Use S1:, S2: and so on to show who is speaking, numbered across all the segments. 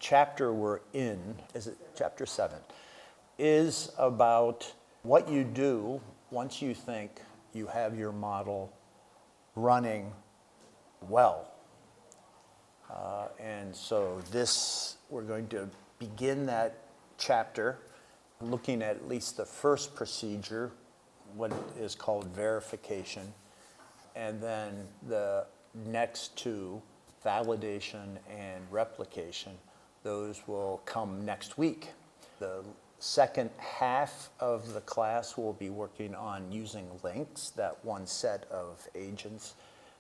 S1: chapter we're in, is it chapter 7, is about what you do once you think you have your model running well. And so we're going to begin that chapter looking at least the first procedure, what is called verification, and then the next two, validation and replication. Those will come next week. The second half of the class will be working on using links, that one set of agents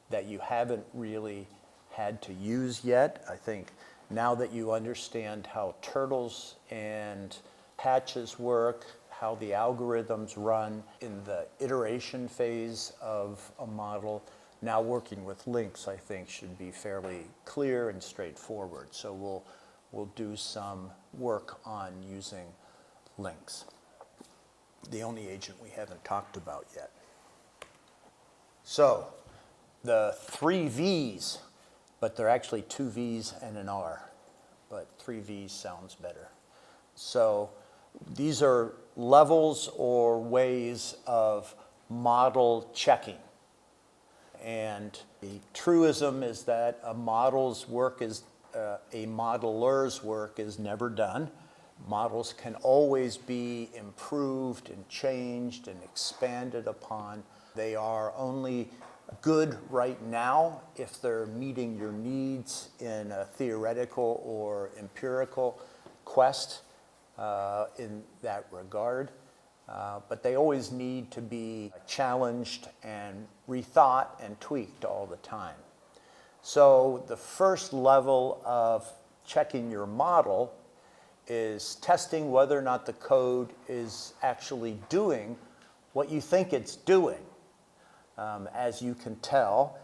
S1: that you haven't really had to use yet. I think now that you understand how turtles and patches work, how the algorithms run in the iteration phase of a model, now working with links, I think, should be fairly clear and straightforward. So we'll do some work on using links. The only agent we haven't talked about yet. So the 3 V's, but they're actually 2 V's and an R, but 3 V's sounds better. So these are levels or ways of model checking. And the truism is that a modeler's work is never done. Models can always be improved and changed and expanded upon. They are only good right now if they're meeting your needs in a theoretical or empirical quest in that regard. But they always need to be challenged and rethought and tweaked all the time. So the first level of checking your model is testing whether or not the code is actually doing what you think it's doing. As you can tell,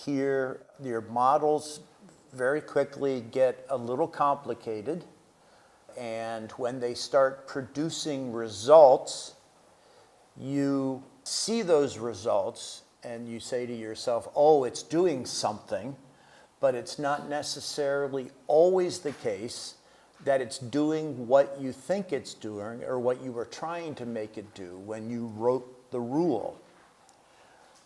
S1: here your models very quickly get a little complicated. And when they start producing results, you see those results and you say to yourself, oh, it's doing something, but it's not necessarily always the case that it's doing what you think it's doing or what you were trying to make it do when you wrote the rule.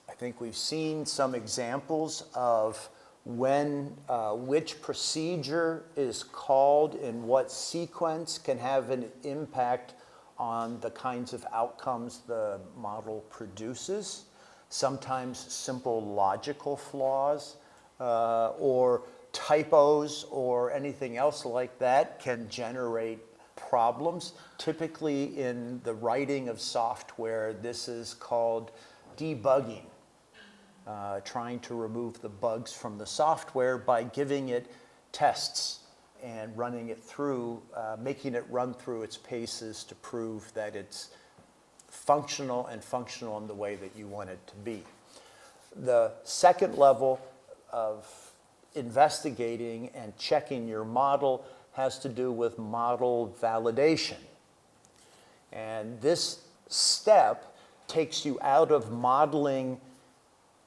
S1: I think we've seen some examples of when which procedure is called in what sequence can have an impact on the kinds of outcomes the model produces. Sometimes simple logical flaws or typos or anything else like that can generate problems. Typically in the writing of software, this is called debugging. Trying to remove the bugs from the software by giving it tests and running it through, making it run through its paces to prove that it's functional in the way that you want it to be. The second level of investigating and checking your model has to do with model validation. And this step takes you out of modeling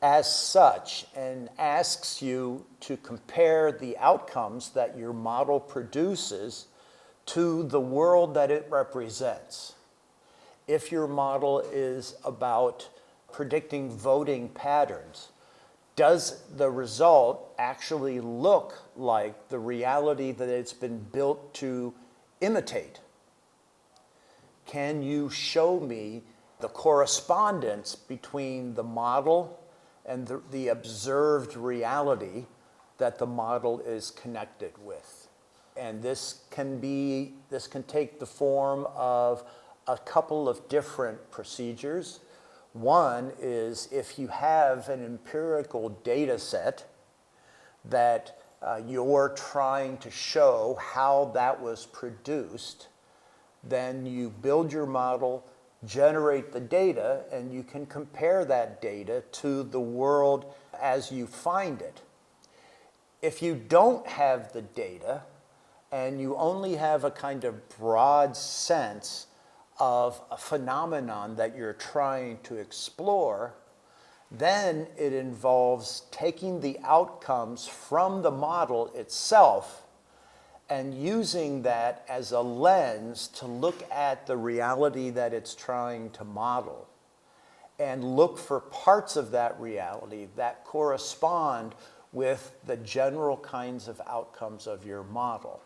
S1: as such and asks you to compare the outcomes that your model produces to the world that it represents. If your model is about predicting voting patterns, does the result actually look like the reality that it's been built to imitate? Can you show me the correspondence between the model and the observed reality that the model is connected with? And this can take the form of a couple of different procedures. One is if you have an empirical data set that you're trying to show how that was produced, then you build your model, generate the data, and you can compare that data to the world as you find it. If you don't have the data and you only have a kind of broad sense of a phenomenon that you're trying to explore, then it involves taking the outcomes from the model itself and using that as a lens to look at the reality that it's trying to model and look for parts of that reality that correspond with the general kinds of outcomes of your model.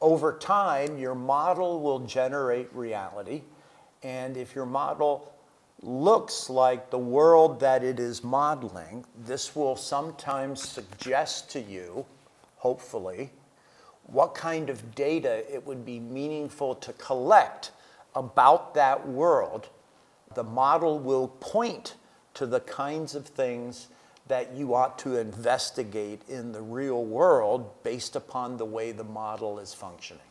S1: Over time, your model will generate reality, and if your model looks like the world that it is modeling, this will sometimes suggest to you, hopefully, what kind of data it would be meaningful to collect about that world. The model will point to the kinds of things that you ought to investigate in the real world based upon the way the model is functioning.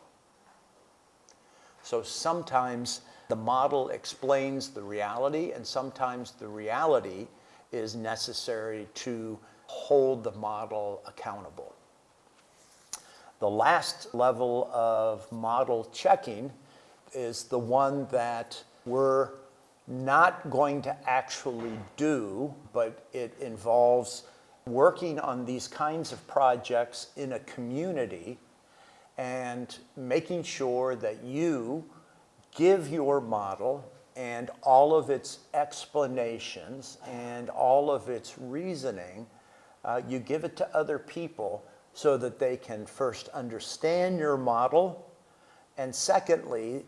S1: So sometimes the model explains the reality, and sometimes the reality is necessary to hold the model accountable. The last level of model checking is the one that we're not going to actually do, but it involves working on these kinds of projects in a community and making sure that you give your model and all of its explanations and all of its reasoning, you give it to other people so that they can first understand your model, and secondly,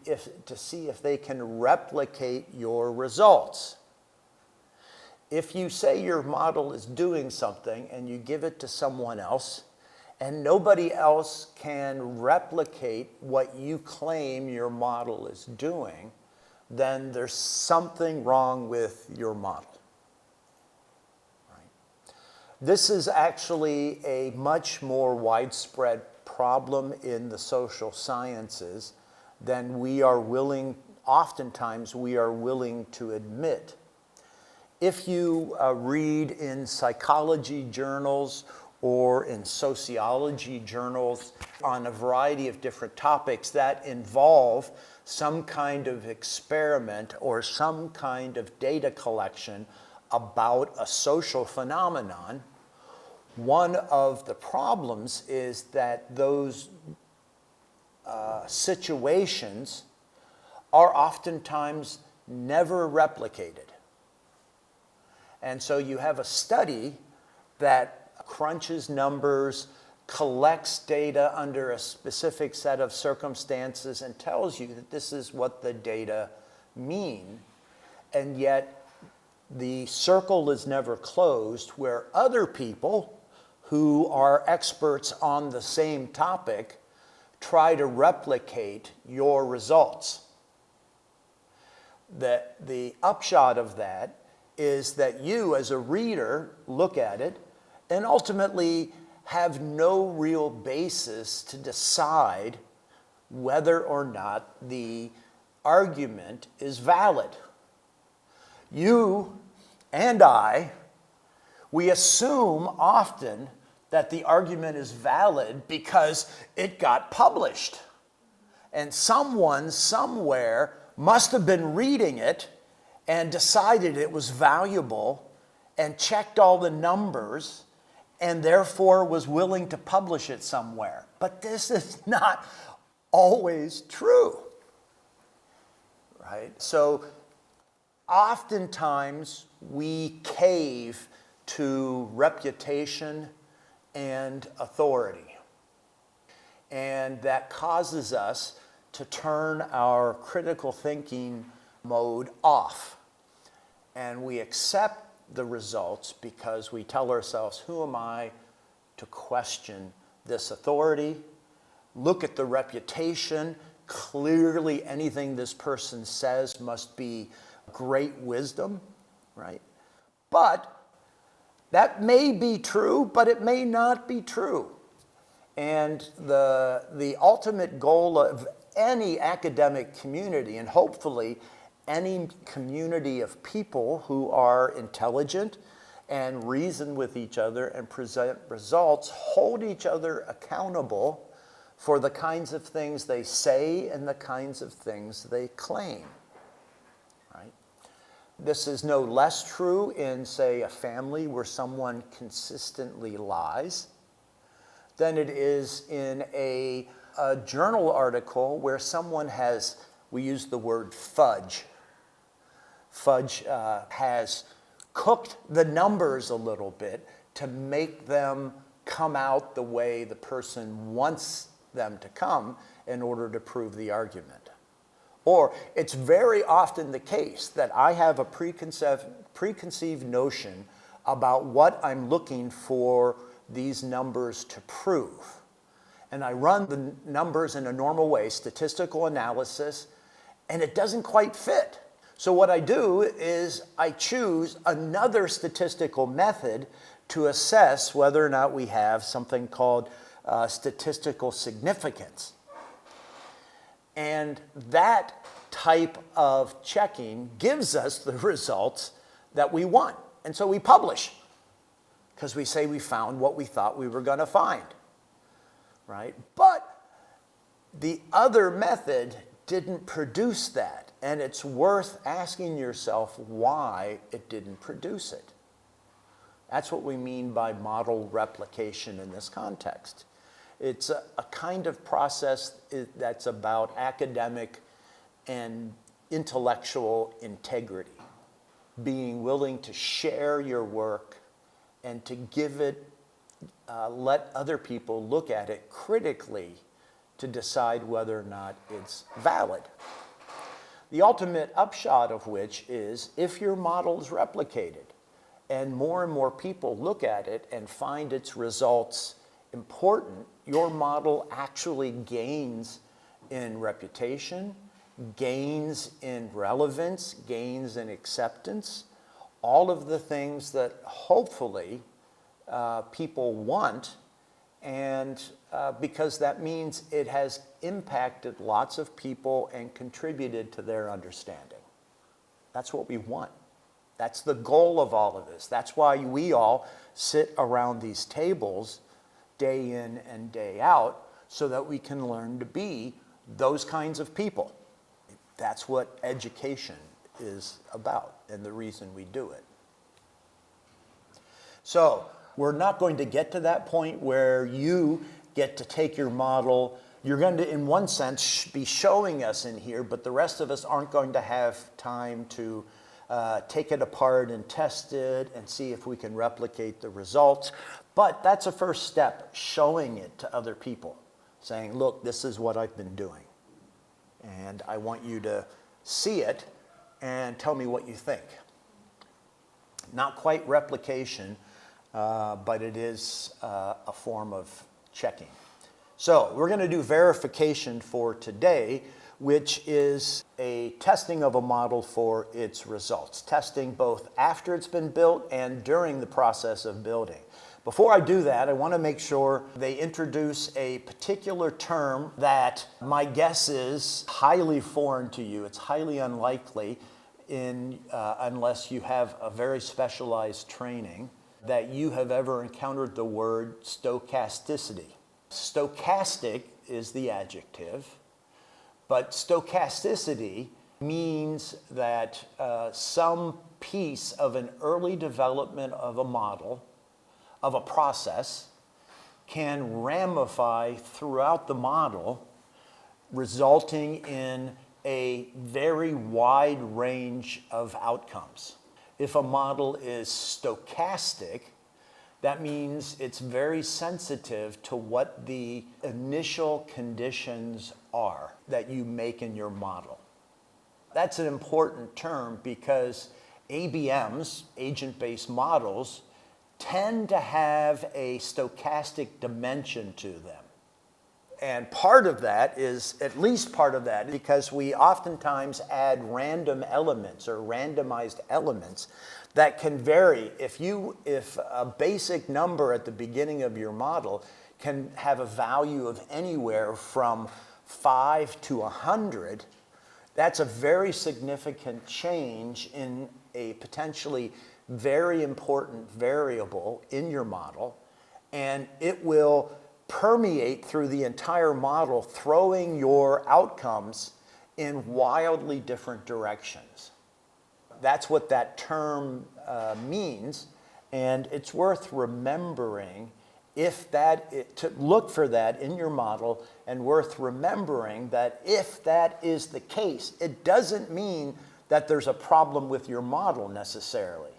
S1: to see if they can replicate your results. If you say your model is doing something and you give it to someone else, and nobody else can replicate what you claim your model is doing, then there's something wrong with your model. Right? This is actually a much more widespread problem in the social sciences than oftentimes we are willing to admit. If you read in psychology journals or in sociology journals on a variety of different topics that involve some kind of experiment or some kind of data collection about a social phenomenon, one of the problems is that those situations are oftentimes never replicated. And so you have a study that crunches numbers, collects data under a specific set of circumstances, and tells you that this is what the data mean, and yet the circle is never closed where other people who are experts on the same topic try to replicate your results. The upshot of that is that you, as a reader, look at it and ultimately have no real basis to decide whether or not the argument is valid. You and I, we assume often that the argument is valid because it got published. And someone somewhere must have been reading it and decided it was valuable and checked all the numbers and therefore was willing to publish it somewhere. But this is not always true, right? So oftentimes we cave to reputation and authority. And that causes us to turn our critical thinking mode off. And we accept the results because we tell ourselves, who am I to question this authority? Look at the reputation. Clearly anything this person says must be great wisdom, right? But that may be true, but it may not be true. And the ultimate goal of any academic community, and hopefully any community of people who are intelligent and reason with each other and present results, hold each other accountable for the kinds of things they say and the kinds of things they claim. Right? This is no less true in, say, a family where someone consistently lies. than it is in a journal article where someone has, we use the word fudge. Fudge has cooked the numbers a little bit to make them come out the way the person wants them to come in order to prove the argument. Or it's very often the case that I have a preconceived notion about what I'm looking for these numbers to prove. And I run the numbers in a normal way, statistical analysis, and it doesn't quite fit. So what I do is I choose another statistical method to assess whether or not we have something called statistical significance. And that type of checking gives us the results that we want. And so we publish, because we say we found what we thought we were going to find, right? But the other method didn't produce that, and it's worth asking yourself why it didn't produce it. That's what we mean by model replication in this context. It's a kind of process that's about academic and intellectual integrity, being willing to share your work and to give it, let other people look at it critically to decide whether or not it's valid. The ultimate upshot of which is if your model is replicated and more people look at it and find its results important, your model actually gains in reputation, gains in relevance, gains in acceptance, all of the things that hopefully people want, and because that means it has impacted lots of people and contributed to their understanding. That's what we want. That's the goal of all of this. That's why we all sit around these tables day in and day out so that we can learn to be those kinds of people. That's what education is about and the reason we do it. So we're not going to get to that point where you get to take your model. You're going to, in one sense, be showing us in here, but the rest of us aren't going to have time to take it apart and test it and see if we can replicate the results. But that's a first step, showing it to other people, saying, look, this is what I've been doing. And I want you to see it and tell me what you think. Not quite replication, but it is a form of checking. So we're going to do verification for today, which is a testing of a model for its results. Testing both after it's been built and during the process of building. Before I do that, I want to make sure they introduce a particular term that my guess is highly foreign to you. It's highly unlikely unless you have a very specialized training that you have ever encountered the word stochasticity. Stochastic is the adjective, but stochasticity means that some piece of an early development of a model, of a process, can ramify throughout the model, resulting in a very wide range of outcomes. If a model is stochastic, that means it's very sensitive to what the initial conditions are that you make in your model. That's an important term because ABMs, agent-based models, tend to have a stochastic dimension to them. And part of that is, at least part of that, because we oftentimes add random elements or randomized elements that can vary. If a basic number at the beginning of your model can have a value of anywhere from 5 to 100, that's a very significant change in a potentially very important variable in your model, and it will permeate through the entire model, throwing your outcomes in wildly different directions. That's what that term means, and it's worth remembering to look for that in your model, and worth remembering that if that is the case, it doesn't mean that there's a problem with your model necessarily.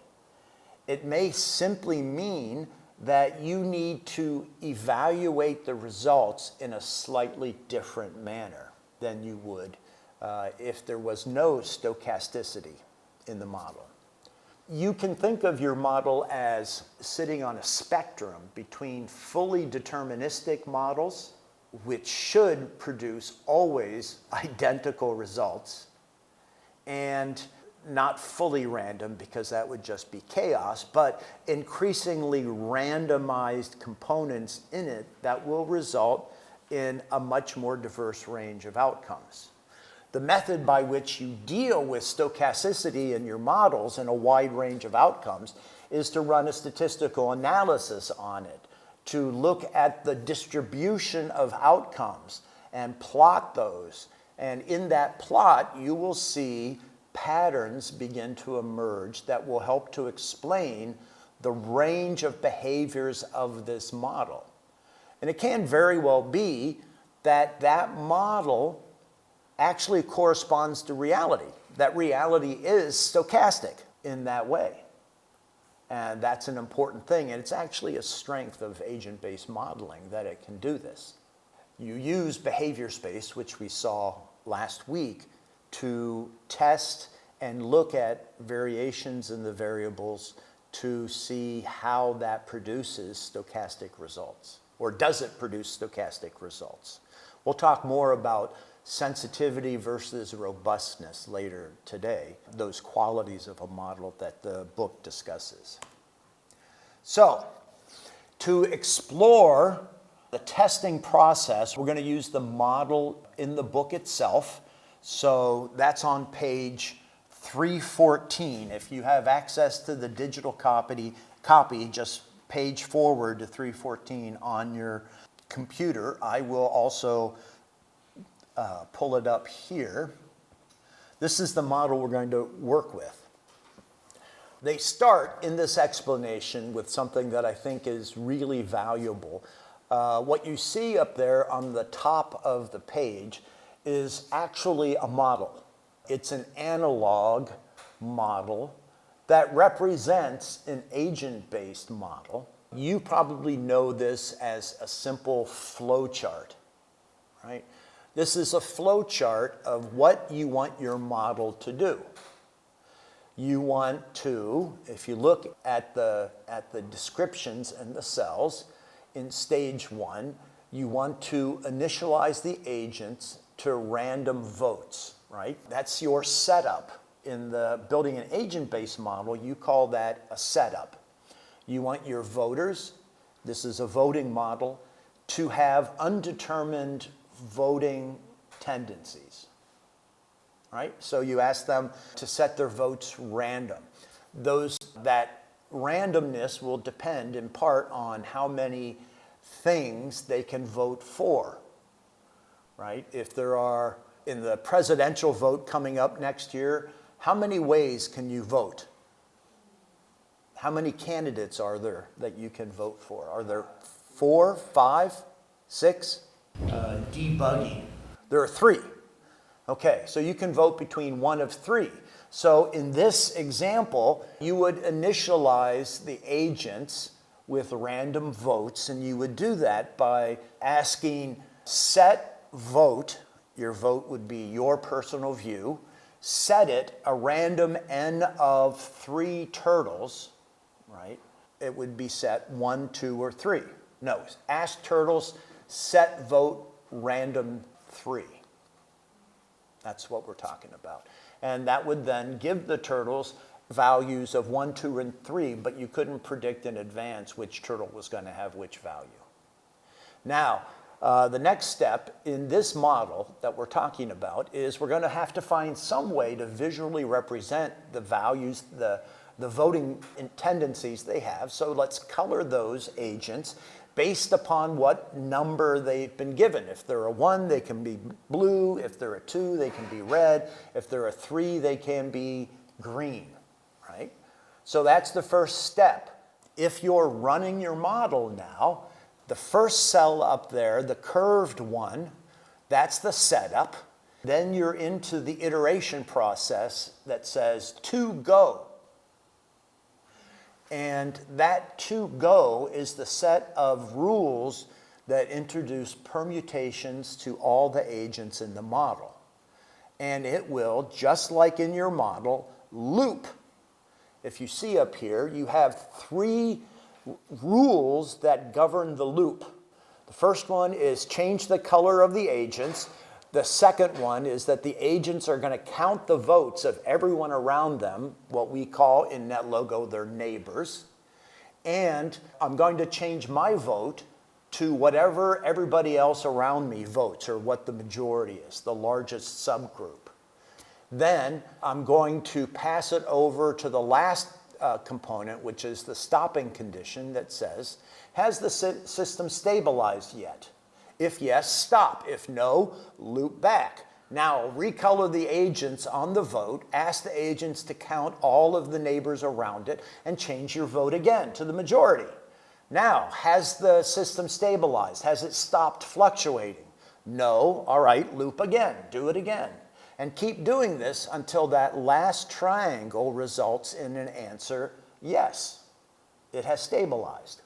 S1: It may simply mean that you need to evaluate the results in a slightly different manner than you would if there was no stochasticity in the model. You can think of your model as sitting on a spectrum between fully deterministic models, which should produce always identical results, and not fully random, because that would just be chaos, but increasingly randomized components in it that will result in a much more diverse range of outcomes. The method by which you deal with stochasticity in your models and a wide range of outcomes is to run a statistical analysis on it, to look at the distribution of outcomes and plot those. And in that plot, you will see patterns begin to emerge that will help to explain the range of behaviors of this model. And it can very well be that that model actually corresponds to reality. That reality is stochastic in that way. And that's an important thing, and it's actually a strength of agent-based modeling that it can do this. You use behavior space, which we saw last week, to test and look at variations in the variables to see how that produces stochastic results, or does it produce stochastic results. We'll talk more about sensitivity versus robustness later today, those qualities of a model that the book discusses. So, to explore the testing process, we're going to use the model in the book itself. So that's on page 314. If you have access to the digital copy, just page forward to 314 on your computer. I will also pull it up here. This is the model we're going to work with. They start in this explanation with something that I think is really valuable. What you see up there on the top of the page is actually a model. It's an analog model that represents an agent-based model. You probably know this as a simple flow chart, right? This is a flow chart of what you want your model to do. You want to, if you look at the descriptions and the cells, in stage 1, you want to initialize the agents to random votes, right? That's your setup. In the building an agent-based model, you call that a setup. You want your voters, this is a voting model, to have undetermined voting tendencies, right? So you ask them to set their votes random. That randomness will depend in part on how many things they can vote for, right? If there are, in the presidential vote coming up next year, how many ways can you vote? How many candidates are there that you can vote for? Are there 4, 5, 6? Debugging. There are 3. Okay, so you can vote between one of 3. So in this example, you would initialize the agents with random votes, and you would do that by asking set vote. Your vote would be your personal view. Set it a random n of 3 turtles, right? It would be set 1, 2, or 3. No, ask turtles, set vote random 3. That's what we're talking about. And that would then give the turtles values of 1, 2, and 3, but you couldn't predict in advance which turtle was going to have which value. Now, the next step in this model that we're talking about is we're going to have to find some way to visually represent the values, the voting tendencies they have. So let's color those agents based upon what number they've been given. If they're a 1, they can be blue. If they're a 2, they can be red. If they're a 3, they can be green, right? So that's the first step. If you're running your model now, The first cell up there, the curved one, that's the setup. Then you're into the iteration process that says to go. And that to go is the set of rules that introduce permutations to all the agents in the model. And it will, just like in your model, loop. If you see up here, you have 3 rules that govern the loop. The first one is change the color of the agents. The second one is that the agents are going to count the votes of everyone around them, what we call in NetLogo their neighbors. And I'm going to change my vote to whatever everybody else around me votes, or what the majority is, the largest subgroup. Then I'm going to pass it over to the last component, which is the stopping condition that says, has the system stabilized yet? If yes, stop. If no, loop back. Now, recolor the agents on the vote, ask the agents to count all of the neighbors around it, and change your vote again to the majority. Now, has the system stabilized? Has it stopped fluctuating? No. All right, loop again. Do it again. And keep doing this until that last triangle results in an answer, yes, it has stabilized.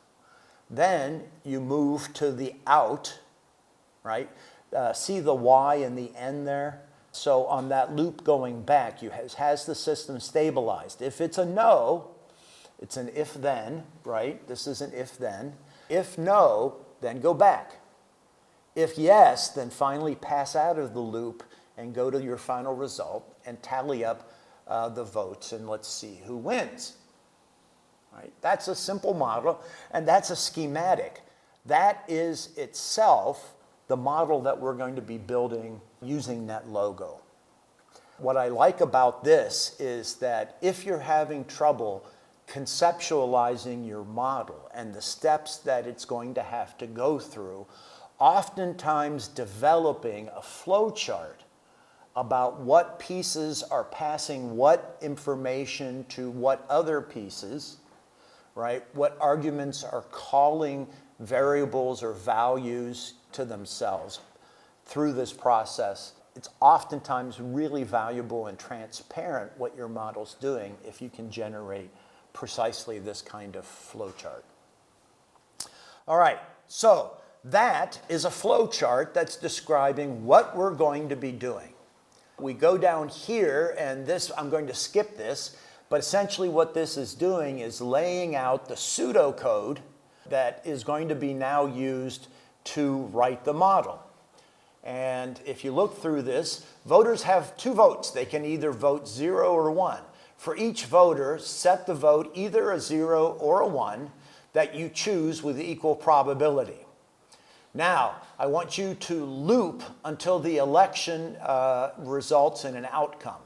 S1: Then you move to the out, right? See the Y and the N there? So on that loop going back, has the system stabilized? If it's a no, it's an if-then, right? This is an if-then. If no, then go back. If yes, then finally pass out of the loop and go to your final result and tally up the votes, and let's see who wins. Right? That's a simple model, and that's a schematic. That is itself the model that we're going to be building using NetLogo. What I like about this is that if you're having trouble conceptualizing your model and the steps that it's going to have to go through, oftentimes developing a flow chart about what pieces are passing what information to what other pieces, right? What arguments are calling variables or values to themselves through this process. It's oftentimes really valuable and transparent what your model's doing if you can generate precisely this kind of flow chart. All right, so that is a flow chart that's describing what we're going to be doing. We go down here, and this, I'm going to skip this, but essentially what this is doing is laying out the pseudocode that is going to be now used to write the model. And if you look through this, voters have 2 votes. They can either vote 0 or 1. For each voter, set the vote either a 0 or a 1 that you choose with equal probability. Now, I want you to loop until the election results in an outcome.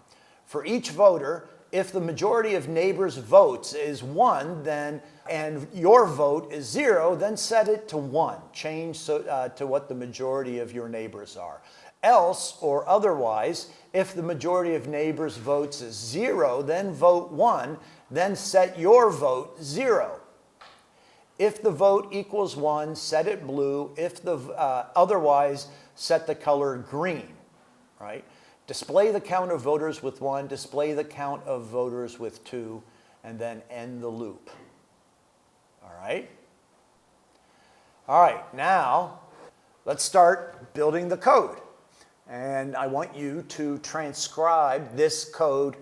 S1: For each voter, if the majority of neighbors' votes is 1, then, and your vote is 0, then set it to 1. Change to what the majority of your neighbors are. Else, or otherwise, if the majority of neighbors' votes is 0, then vote 1, then set your vote 0. If the vote equals 1, set it blue. If the otherwise, set the color green, right? Display the count of voters with 1, display the count of voters with 2, and then end the loop. All right? All right, now let's start building the code. And I want you to transcribe this code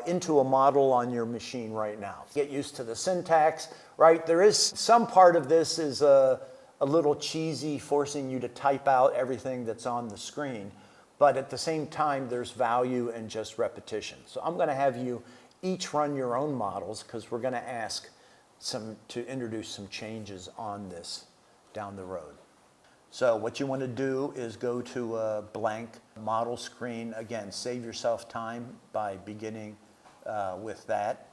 S1: into a model on your machine right now. Get used to the syntax, right? There is some part of this is a little cheesy, forcing you to type out everything that's on the screen. But at the same time, there's value in just repetition. So I'm going to have you each run your own models, because we're going to ask to introduce some changes on this down the road. So what you want to do is go to a blank model screen. Again, save yourself time by beginning with that.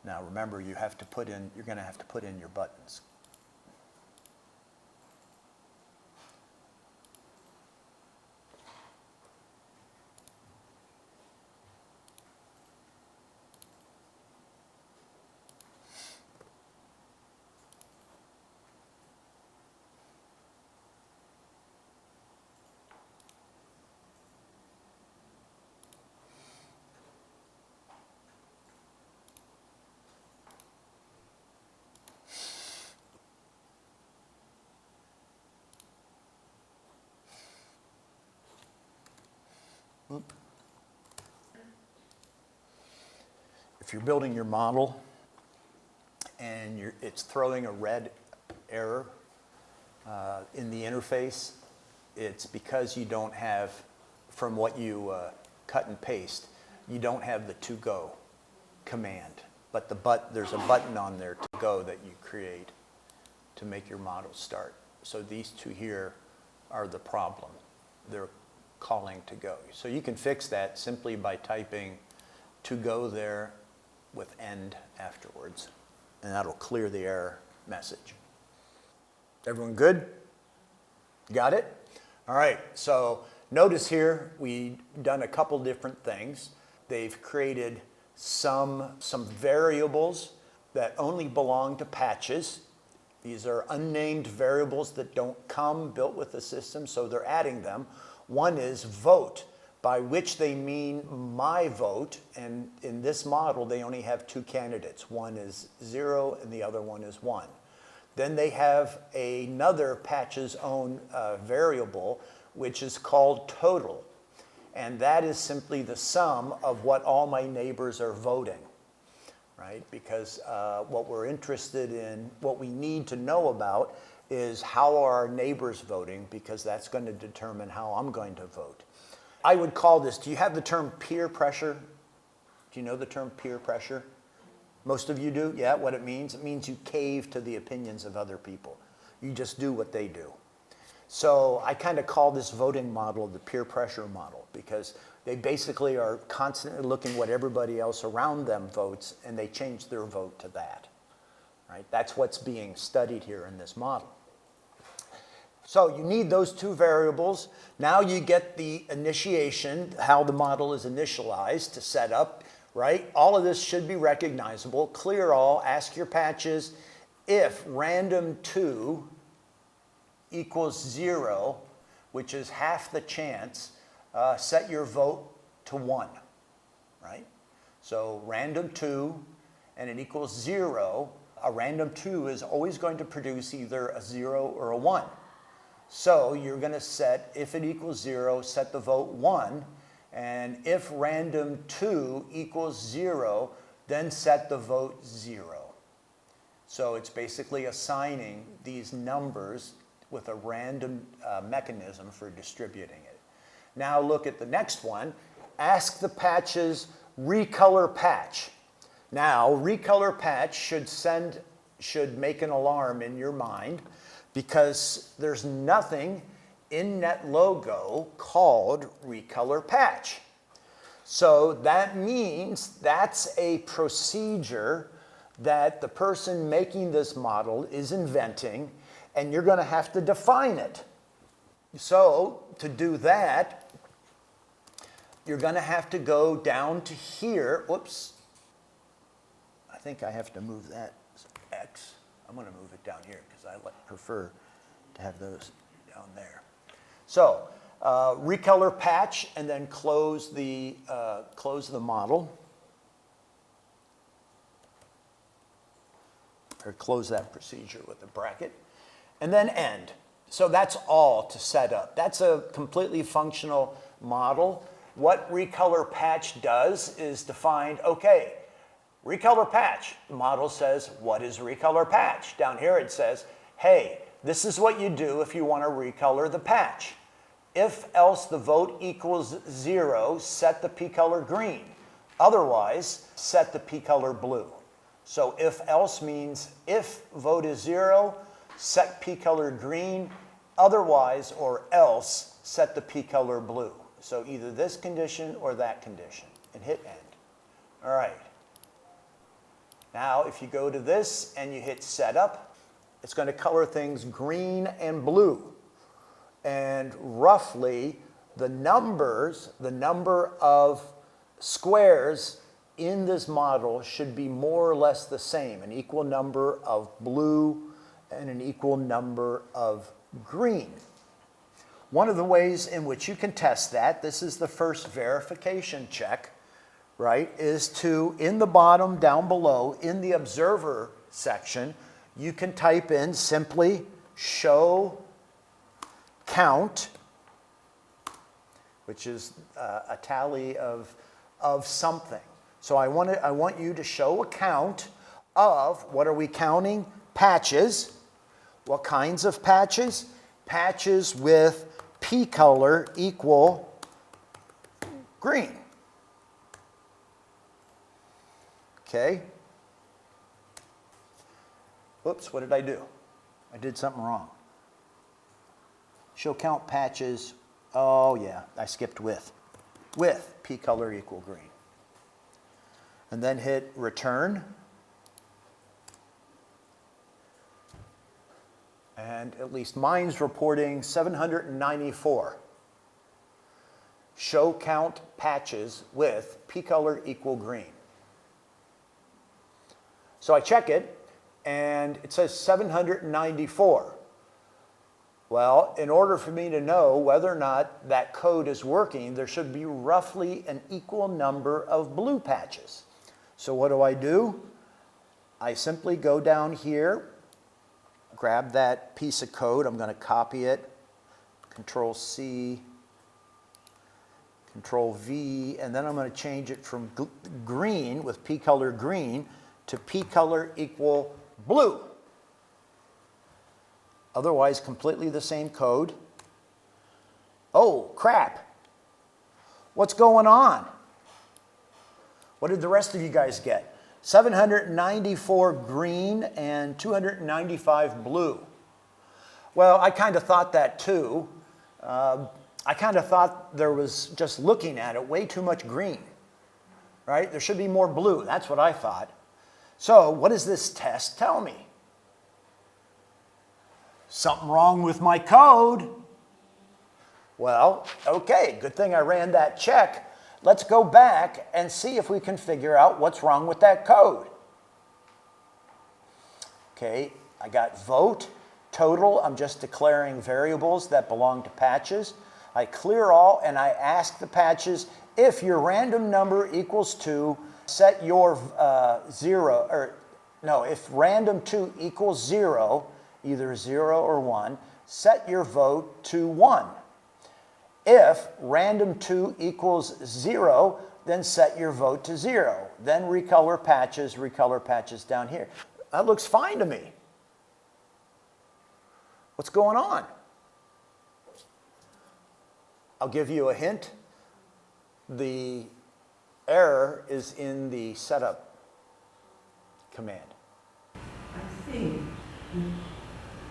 S1: Now remember, you're going to have to put in your buttons. If you're building your model and it's throwing a red error in the interface, it's because you don't have, from what you cut and paste, you don't have the to go command. But there's a button on there, to go, that you create to make your model start. So these two here are the problem. They're calling to go. So you can fix that simply by typing to go there with end afterwards, and that'll clear the error message. Everyone good? Got it? All right, so notice here we've done a couple different things. They've created some variables that only belong to patches. These are unnamed variables that don't come built with the system, so they're adding them. One is vote, by which they mean my vote, and in this model they only have two candidates. One is 0 and the other one is 1. Then they have another patch's own variable, which is called total. And that is simply the sum of what all my neighbors are voting, right? Because what we're interested in, what we need to know about is how are our neighbors voting, because that's going to determine how I'm going to vote. I would call this, do you have the term peer pressure? Do you know the term peer pressure? Most of you do? Yeah, what it means? It means you cave to the opinions of other people. You just do what they do. So I kind of call this voting model the peer pressure model, because they basically are constantly looking what everybody else around them votes, and they change their vote to that. Right? That's what's being studied here in this model. So you need those two variables. Now you get the initiation, how the model is initialized to set up, right? All of this should be recognizable. Clear all, ask your patches. If random2 equals 0, which is half the chance, set your vote to 1, right? So random2, and it equals 0, a random2 is always going to produce either a 0 or a 1. So you're going to set, if it equals 0, set the vote 1, and if random2 equals 0, then set the vote 0. So it's basically assigning these numbers with a random mechanism for distributing it. Now look at the next one. Ask the patches recolor patch. Now recolor patch should make an alarm in your mind, because there's nothing in NetLogo called recolor patch. So that means that's a procedure that the person making this model is inventing, and you're going to have to define it. So to do that, you're going to have to go down to here. Whoops. I think I have to move that X. I'm going to move it down here because I prefer to have those down there. So recolor patch, and then close the model, or close that procedure with a bracket, and then end. So that's all to set up. That's a completely functional model. What recolor patch does is define, okay, recolor patch. The model says, what is recolor patch? Down here it says, hey, this is what you do if you want to recolor the patch. If else the vote equals 0, set the P color green. Otherwise, set the P color blue. So if else means if vote is 0, set P color green. Otherwise, or else, set the P color blue. So either this condition or that condition, and hit end. All right. Now, if you go to this and you hit setup, it's going to color things green and blue. And roughly, the number of squares in this model should be more or less the same, an equal number of blue and an equal number of green. One of the ways in which you can test that, this is the first verification check, right, is to, in the bottom down below, in the observer section, you can type in simply show count, which is a tally of something. So I want you to show a count of, what are we counting? Patches. What kinds of patches? Patches with P color equal green. Okay. Oops, what did I do? I did something wrong. Show count patches. Oh yeah, I skipped with. With P color equal green. And then hit return. And at least mine's reporting 794. Show count patches with P color equal green. So I check it, and it says 794. Well, in order for me to know whether or not that code is working, there should be roughly an equal number of blue patches. So what do? I simply go down here, grab that piece of code. I'm going to copy it, Control C, Control V, and then I'm going to change it from green with P color green to P color equal blue. Otherwise, completely the same code. Oh, crap. What's going on? What did the rest of you guys get? 794 green and 295 blue. Well, I kind of thought that too. I kind of thought there was, just looking at it, way too much green, right? There should be more blue. That's what I thought. So what does this test tell me? Something wrong with my code. Well, okay, good thing I ran that check. Let's go back and see if we can figure out what's wrong with that code. Okay, I got vote, total. I'm just declaring variables that belong to patches. I clear all, and I ask the patches, if your random number equals 2, set your if random 2 equals 0, either 0 or 1, set your vote to 1. If random 2 equals 0, then set your vote to 0. Then recolor patches down here. That looks fine to me. What's going on? I'll give you a hint. The error is in the setup command.
S2: I think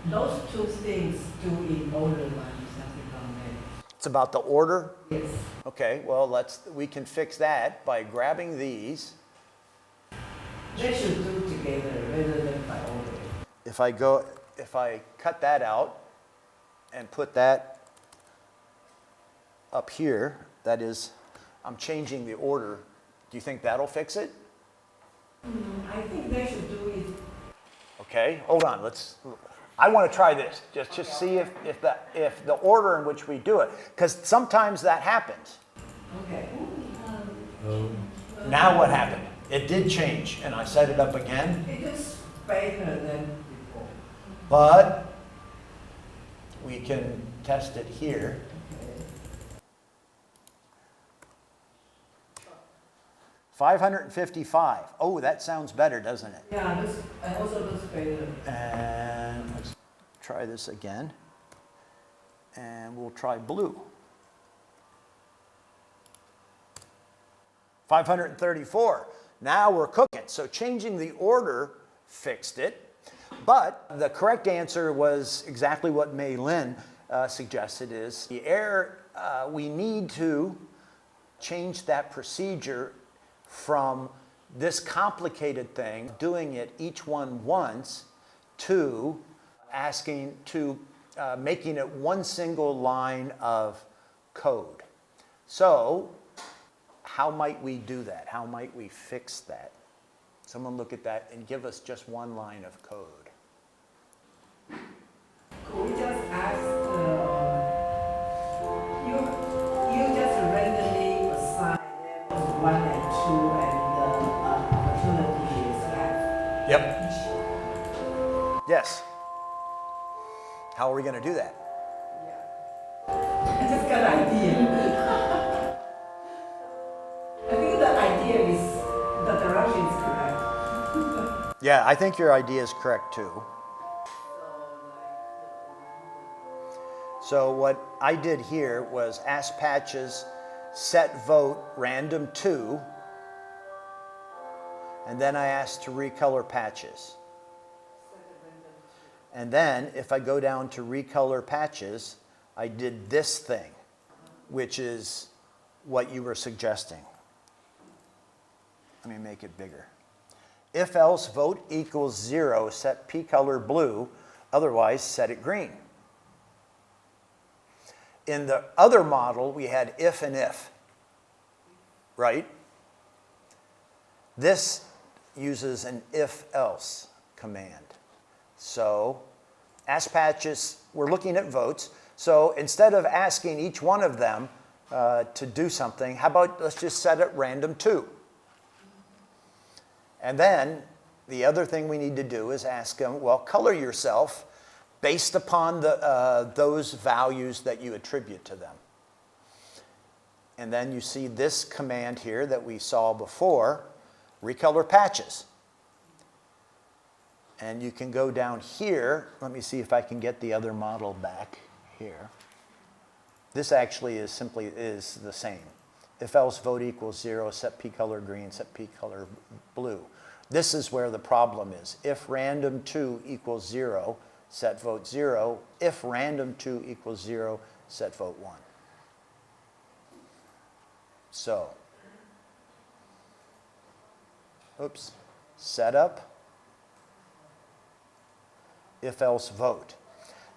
S2: those two things do in order, something from there.
S1: It's about the order?
S2: Yes.
S1: Okay, well, we can fix that by grabbing these.
S2: They should do together rather than by order.
S1: If I cut that out and put that up here, that is, I'm changing the order. Do you think that'll fix it?
S2: I think they should do it.
S1: Okay, hold on. I want to try this. Just see if the order in which we do it, because sometimes that happens.
S2: Okay.
S1: Now what happened? It did change, and I set it up again.
S2: It is better than before.
S1: But we can test it here. 555. Oh, that sounds better, doesn't it?
S2: Yeah, this also looks better.
S1: And let's try this again. And we'll try blue. 534. Now we're cooking. So changing the order fixed it. But the correct answer was exactly what Mei Lin suggested, is the error, we need to change that procedure from this complicated thing, doing it each one once, to making it one single line of code. So how might we do that? How might we fix that? Someone look at that and give us just one line of code.
S2: Could we just ask, you just randomly assign them 1 and 2 and the opportunity is half?
S1: Yep. Yes. How are we going to do that?
S2: Yeah. I just got an idea.
S1: Yeah, I think your idea is correct too. So what I did here was ask patches, set vote random 2, and then I asked to recolor patches. And then if I go down to recolor patches, I did this thing, which is what you were suggesting. Let me make it bigger. If else vote equals 0, set P color blue, otherwise set it green. In the other model, we had if and if, right? This uses an if-else command. So, ask patches, we're looking at votes. So instead of asking each one of them to do something, how about let's just set it random 2. And then the other thing we need to do is ask them, well, color yourself based upon those values that you attribute to them. And then you see this command here that we saw before, recolor patches. And you can go down here. Let me see if I can get the other model back here. This actually is the same. If else vote equals 0, set P color green, set P color blue. This is where the problem is. If random 2 equals 0, set vote 0. If random 2 equals 0, set vote 1. So, oops, setup, if else vote.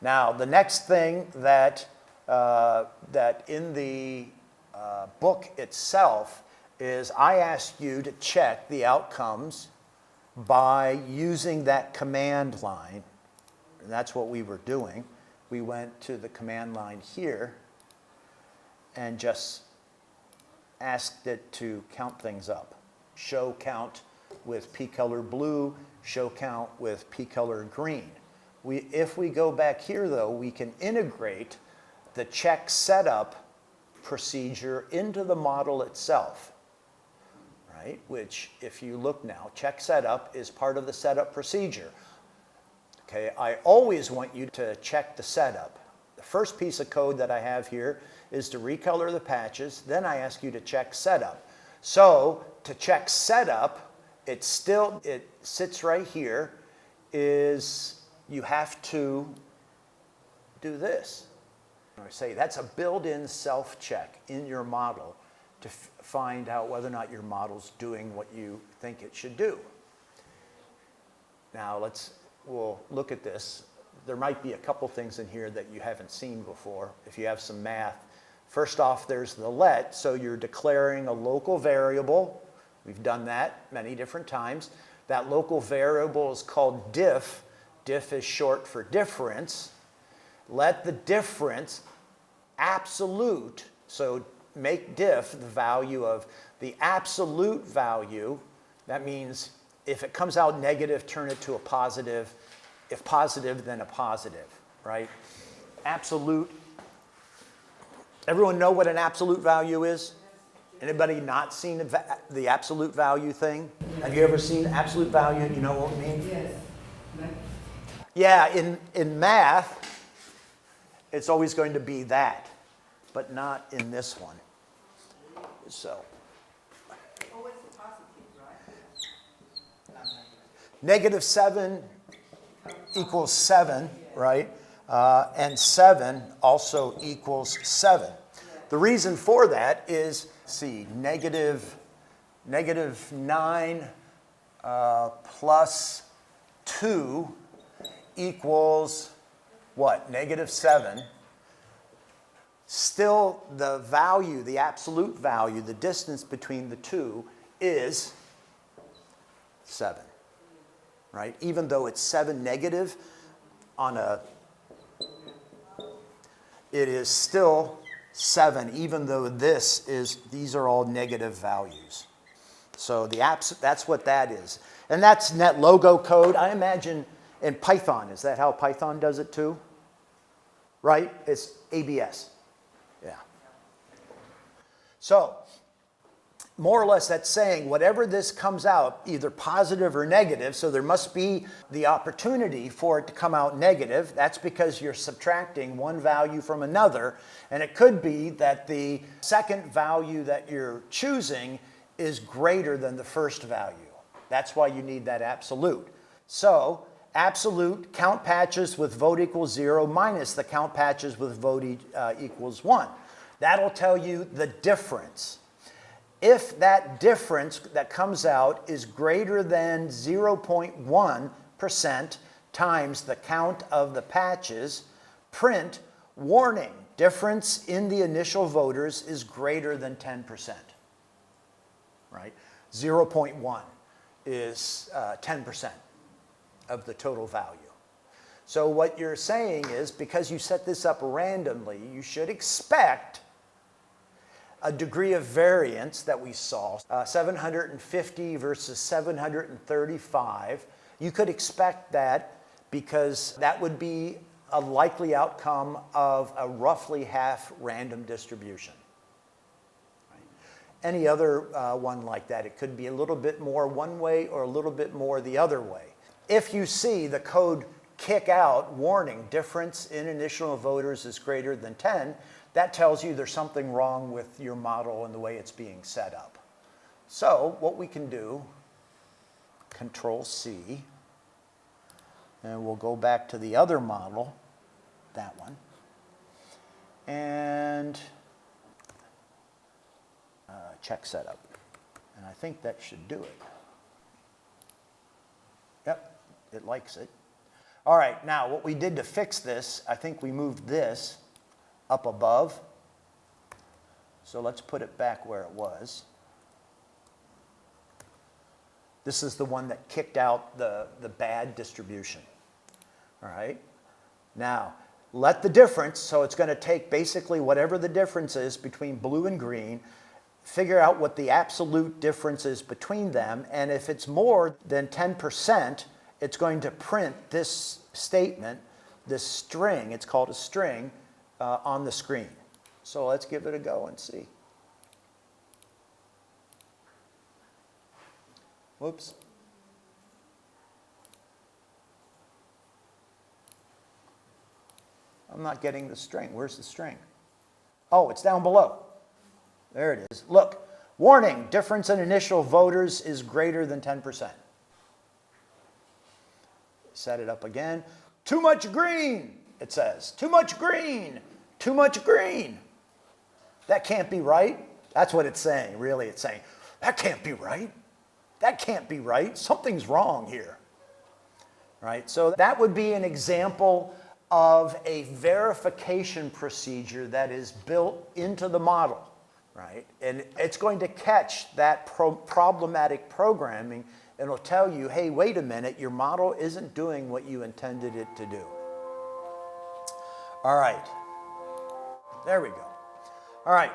S1: Now, the next thing that in the book itself is I asked you to check the outcomes by using that command line. And that's what we were doing. We went to the command line here and just asked it to count things up. Show count with P color blue, show count with P color green. If we go back here though, we can integrate the check setup procedure into the model itself. Right? Which, if you look now, check setup is part of the setup procedure. Okay, I always want you to check the setup. The first piece of code that I have here is to recolor the patches. Then I ask you to check setup. So to check setup, it sits right here, is you have to do this. Or say that's a built-in self-check in your model to find out whether or not your model's doing what you think it should do. Now we'll look at this. There might be a couple things in here that you haven't seen before if you have some math. First off, there's the let, so you're declaring a local variable. We've done that many different times. That local variable is called diff. Diff is short for difference. Let the difference absolute, so make diff the value of the absolute value. That means if it comes out negative, turn it to a positive. If positive, then a positive, right? Absolute. Everyone know what an absolute value is? Anybody not seen the absolute value thing? Have you ever seen absolute value? You know what I mean?
S2: Yes.
S1: Yeah, in math, it's always going to be that, but not in this one. So.
S2: Always positive, right?
S1: -7 equals 7, right? And 7 also equals 7. The reason for that is, see, -9 plus 2 equals what? -7. Still, the value, the absolute value, the distance between the two is 7, right? Even though it's 7 negative it is still 7, even though these are all negative values. So that's what that is. And that's NetLogo code. I imagine in Python, is that how Python does it too? Right? It's ABS. Yeah. So, more or less that's saying whatever this comes out, either positive or negative, so there must be the opportunity for it to come out negative. That's because you're subtracting one value from another, and it could be that the second value that you're choosing is greater than the first value. That's why you need that absolute. So absolute count patches with vote equals 0 minus the count patches with vote equals 1. That'll tell you the difference. If that difference that comes out is greater than 0.1% times the count of the patches, print, warning, difference in the initial voters is greater than 10%. Right? 0.1 is 10% of the total value. So what you're saying is, because you set this up randomly, you should expect a degree of variance that we saw, 750 versus 735. You could expect that because that would be a likely outcome of a roughly half random distribution. Right? Any other one like that, it could be a little bit more one way or a little bit more the other way. If you see the code kick out, warning, difference in initial voters is greater than 10, that tells you there's something wrong with your model and the way it's being set up. So what we can do, Control C, and we'll go back to the other model, that one, and check setup. And I think that should do it. Yep, it likes it. All right, now what we did to fix this, I think we moved this up above. So let's put it back where it was. This is the one that kicked out the bad distribution. All right. Now, let the difference, so it's going to take basically whatever the difference is between blue and green, figure out what the absolute difference is between them, and if it's more than 10%, it's going to print this statement, this string, it's called a string, on the screen. So let's give it a go and see. Whoops. I'm not getting the string. Where's the string? Oh, it's down below. There it is. Look, warning, difference in initial voters is greater than 10%. Set it up again. Too much green, it says. Too much green. Too much green. That can't be right. That's what it's saying, really. It's saying, that can't be right. That can't be right. Something's wrong here. Right? So that would be an example of a verification procedure that is built into the model. Right? And it's going to catch that problematic programming and it'll tell you, hey, wait a minute, your model isn't doing what you intended it to do. All right. There we go. All right.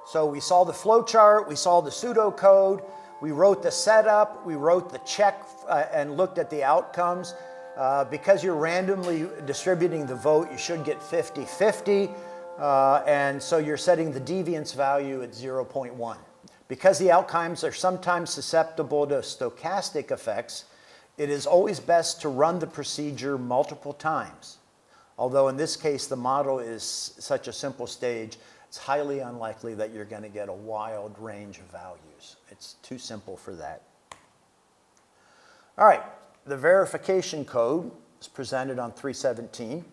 S1: So we saw the flow chart, we saw the pseudocode, we wrote the setup, we wrote the check and looked at the outcomes. Because you're randomly distributing the vote, you should get 50-50. And so you're setting the deviance value at 0.1. Because the outcomes are sometimes susceptible to stochastic effects, it is always best to run the procedure multiple times. Although in this case, the model is such a simple stage, it's highly unlikely that you're going to get a wild range of values. It's too simple for that. All right, the verification code is presented on 317,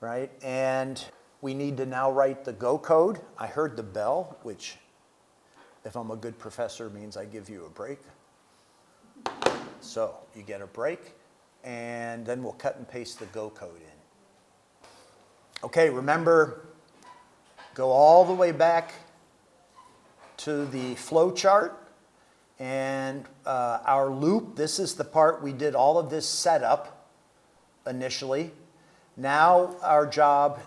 S1: right? And we need to now write the go code. I heard the bell, which, if I'm a good professor, means I give you a break. So you get a break, and then we'll cut and paste the go code in. Okay, remember, go all the way back to the flow chart and our loop. This is the part we did all of this setup initially. Now our job,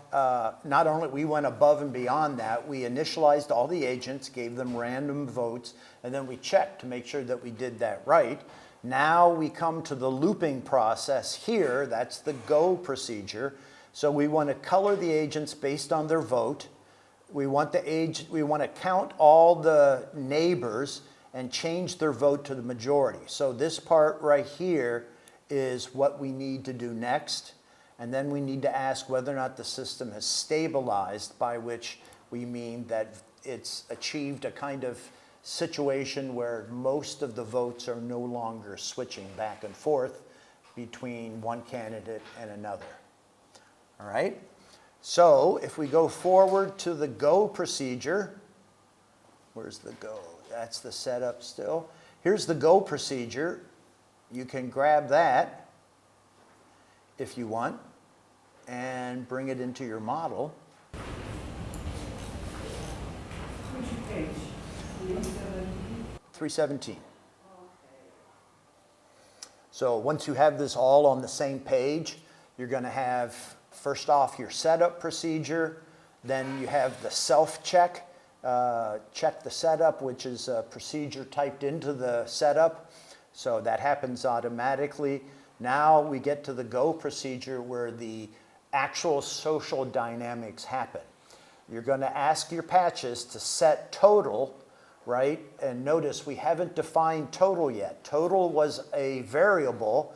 S1: not only we went above and beyond that, we initialized all the agents, gave them random votes, and then we checked to make sure that we did that right. Now we come to the looping process here. That's the go procedure. So we want to color the agents based on their vote. We want to count all the neighbors and change their vote to the majority. So this part right here is what we need to do next. And then we need to ask whether or not the system has stabilized, by which we mean that it's achieved a kind of situation where most of the votes are no longer switching back and forth between one candidate and another. All right? So if we go forward to the go procedure, where's the go? That's the setup still. Here's the go procedure. You can grab that if you want and bring it into your model.
S2: Which page?
S1: 317. So once you have this all on the same page, you're going to have, first off, your setup procedure. Then you have the self-check. Check the setup, which is a procedure typed into the setup. So that happens automatically. Now we get to the go procedure where the actual social dynamics happen. You're going to ask your patches to set total, right? And notice we haven't defined total yet. Total was a variable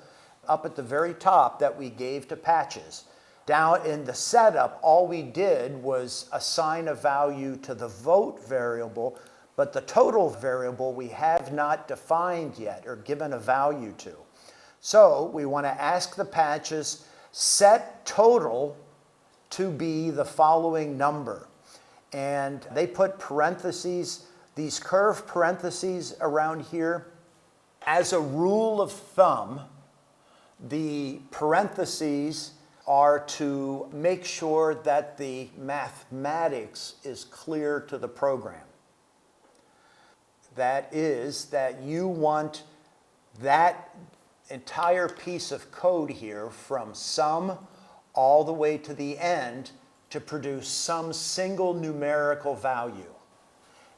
S1: up at the very top that we gave to patches. Down in the setup, all we did was assign a value to the vote variable, but the total variable we have not defined yet or given a value to. So we want to ask the patches, set total to be the following number. And they put parentheses, these curved parentheses around here. As a rule of thumb, the parentheses are to make sure that the mathematics is clear to the program. That is, that you want that entire piece of code here from sum all the way to the end to produce some single numerical value.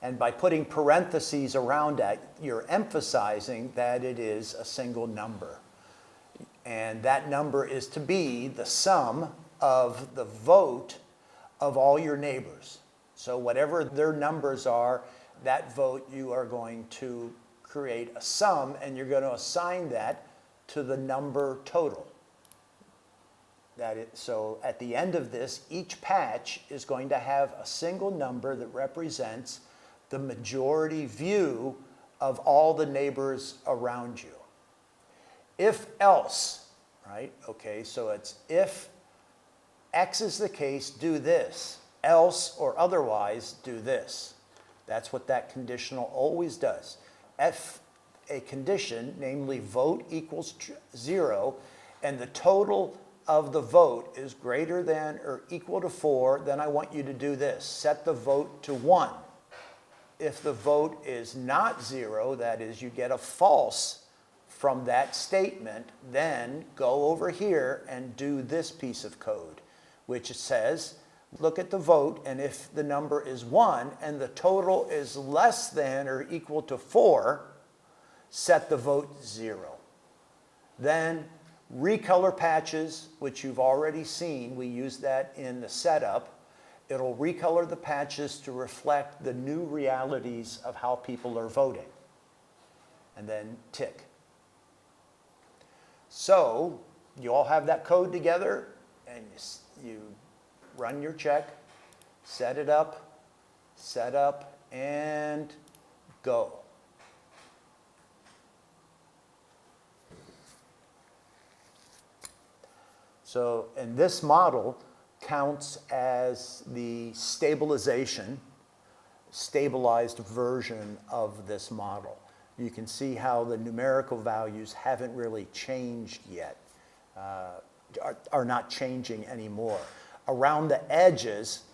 S1: And by putting parentheses around that, you're emphasizing that it is a single number. And that number is to be the sum of the vote of all your neighbors. So whatever their numbers are, that vote you are going to create a sum, and you're going to assign that to the number total. So at the end of this, each patch is going to have a single number that represents the majority view of all the neighbors around you. If else, right? Okay, so it's if X is the case, do this. Else or otherwise, do this. That's what that conditional always does. If a condition, namely vote equals 0, and the total of the vote is greater than or equal to 4, then I want you to do this. Set the vote to 1. If the vote is not 0, that is, you get a false from that statement, then go over here and do this piece of code, which says, look at the vote, and if the number is 1 and the total is less than or equal to 4, set the vote 0. Then recolor patches, which you've already seen, we use that in the setup. It'll recolor the patches to reflect the new realities of how people are voting. And then tick. So you all have that code together, and you run your check, set it up, and go. So, and this model counts as the stabilized version of this model. You can see how the numerical values haven't really changed yet, are not changing anymore. Around the edges,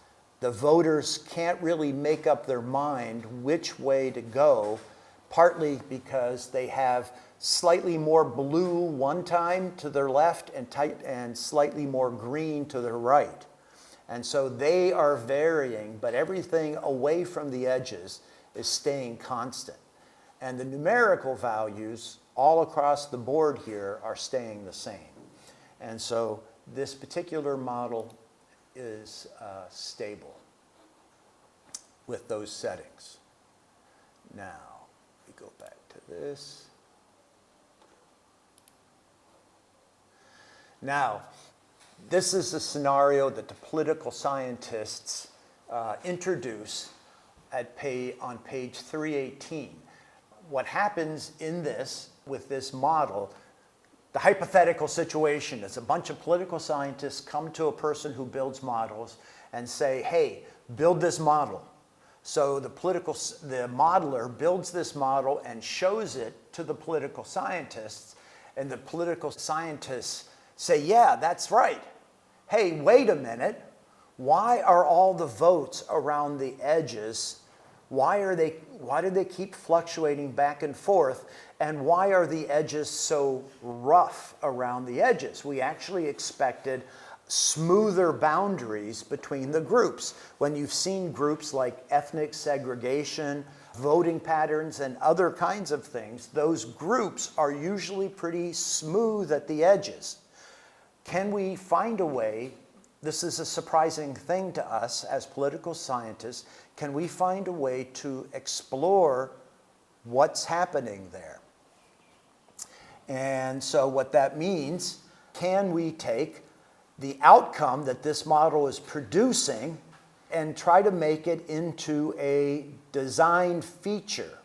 S1: the voters can't really make up their mind which way to go, partly because they have slightly more blue one time to their left and slightly more green to their right. And so they are varying, but everything away from the edges is staying constant. And the numerical values all across the board here are staying the same. And so this particular model is stable. with those settings. Now, we go back to this. Now, this is a scenario that the political scientists introduce on page 318. What happens in this, with this model, the hypothetical situation is a bunch of political scientists come to a person who builds models and say, hey, build this model. So the modeler builds this model and shows it to the political scientists, and the political scientists say, yeah, that's right. Hey, wait a minute. Why are all the votes around the edges, why do they keep fluctuating back and forth, and why are the edges so rough around the edges? We actually expected smoother boundaries between the groups. When you've seen groups like ethnic segregation, voting patterns, and other kinds of things, those groups are usually pretty smooth at the edges. Can we find a way, this is a surprising thing to us as political scientists, can we find a way to explore what's happening there? And so what that means, can we take the outcome that this model is producing and try to make it into a design feature?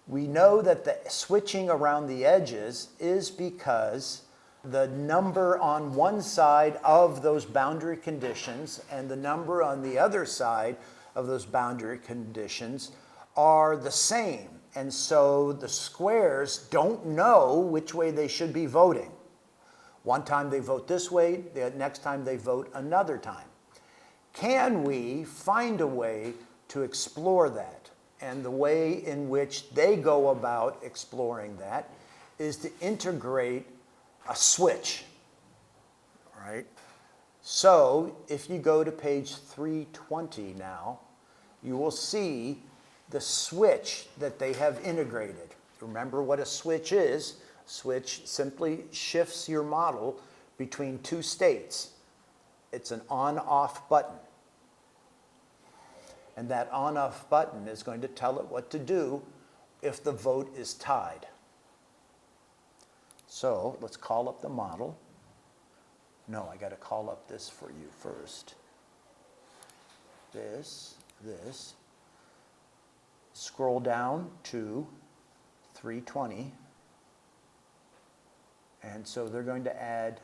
S1: We know that the switching around the edges is because the number on one side of those boundary conditions and the number on the other side of those boundary conditions are the same. And so the squares don't know which way they should be voting. One time they vote this way, the next time they vote another time. Can we find a way to explore that? And the way in which they go about exploring that is to integrate a switch, right? So if you go to page 320 now, you will see the switch that they have integrated. Remember what a switch is? Switch simply shifts your model between two states. It's an on-off button. And that on-off button is going to tell it what to do if the vote is tied. So let's call up the model. No, I got to call up this for you first. This. Scroll down to 320. And so they're going to add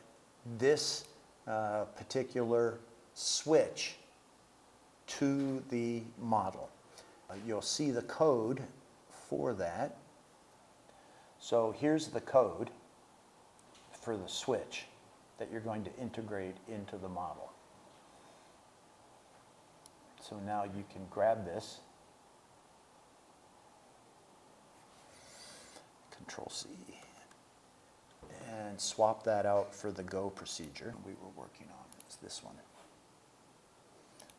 S1: this particular switch to the model. You'll see the code for that. So here's the code for the switch that you're going to integrate into the model. So now you can grab this, Control C, and swap that out for the go procedure we were working on. It's this one,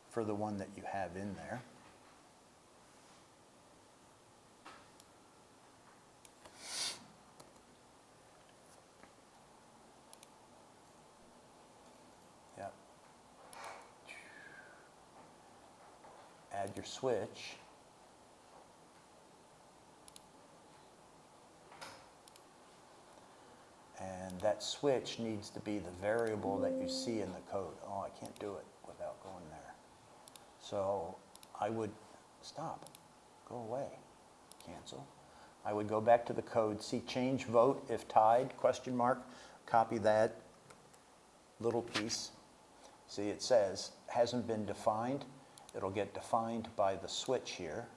S1: for the one that you have in there. Yep. Add your switch. And that switch needs to be the variable that you see in the code. Oh, I can't do it without going there. So I would stop, go away, cancel. I would go back to the code, see change vote if tied, question mark, copy that little piece. See, it says hasn't been defined. It'll get defined by the switch here.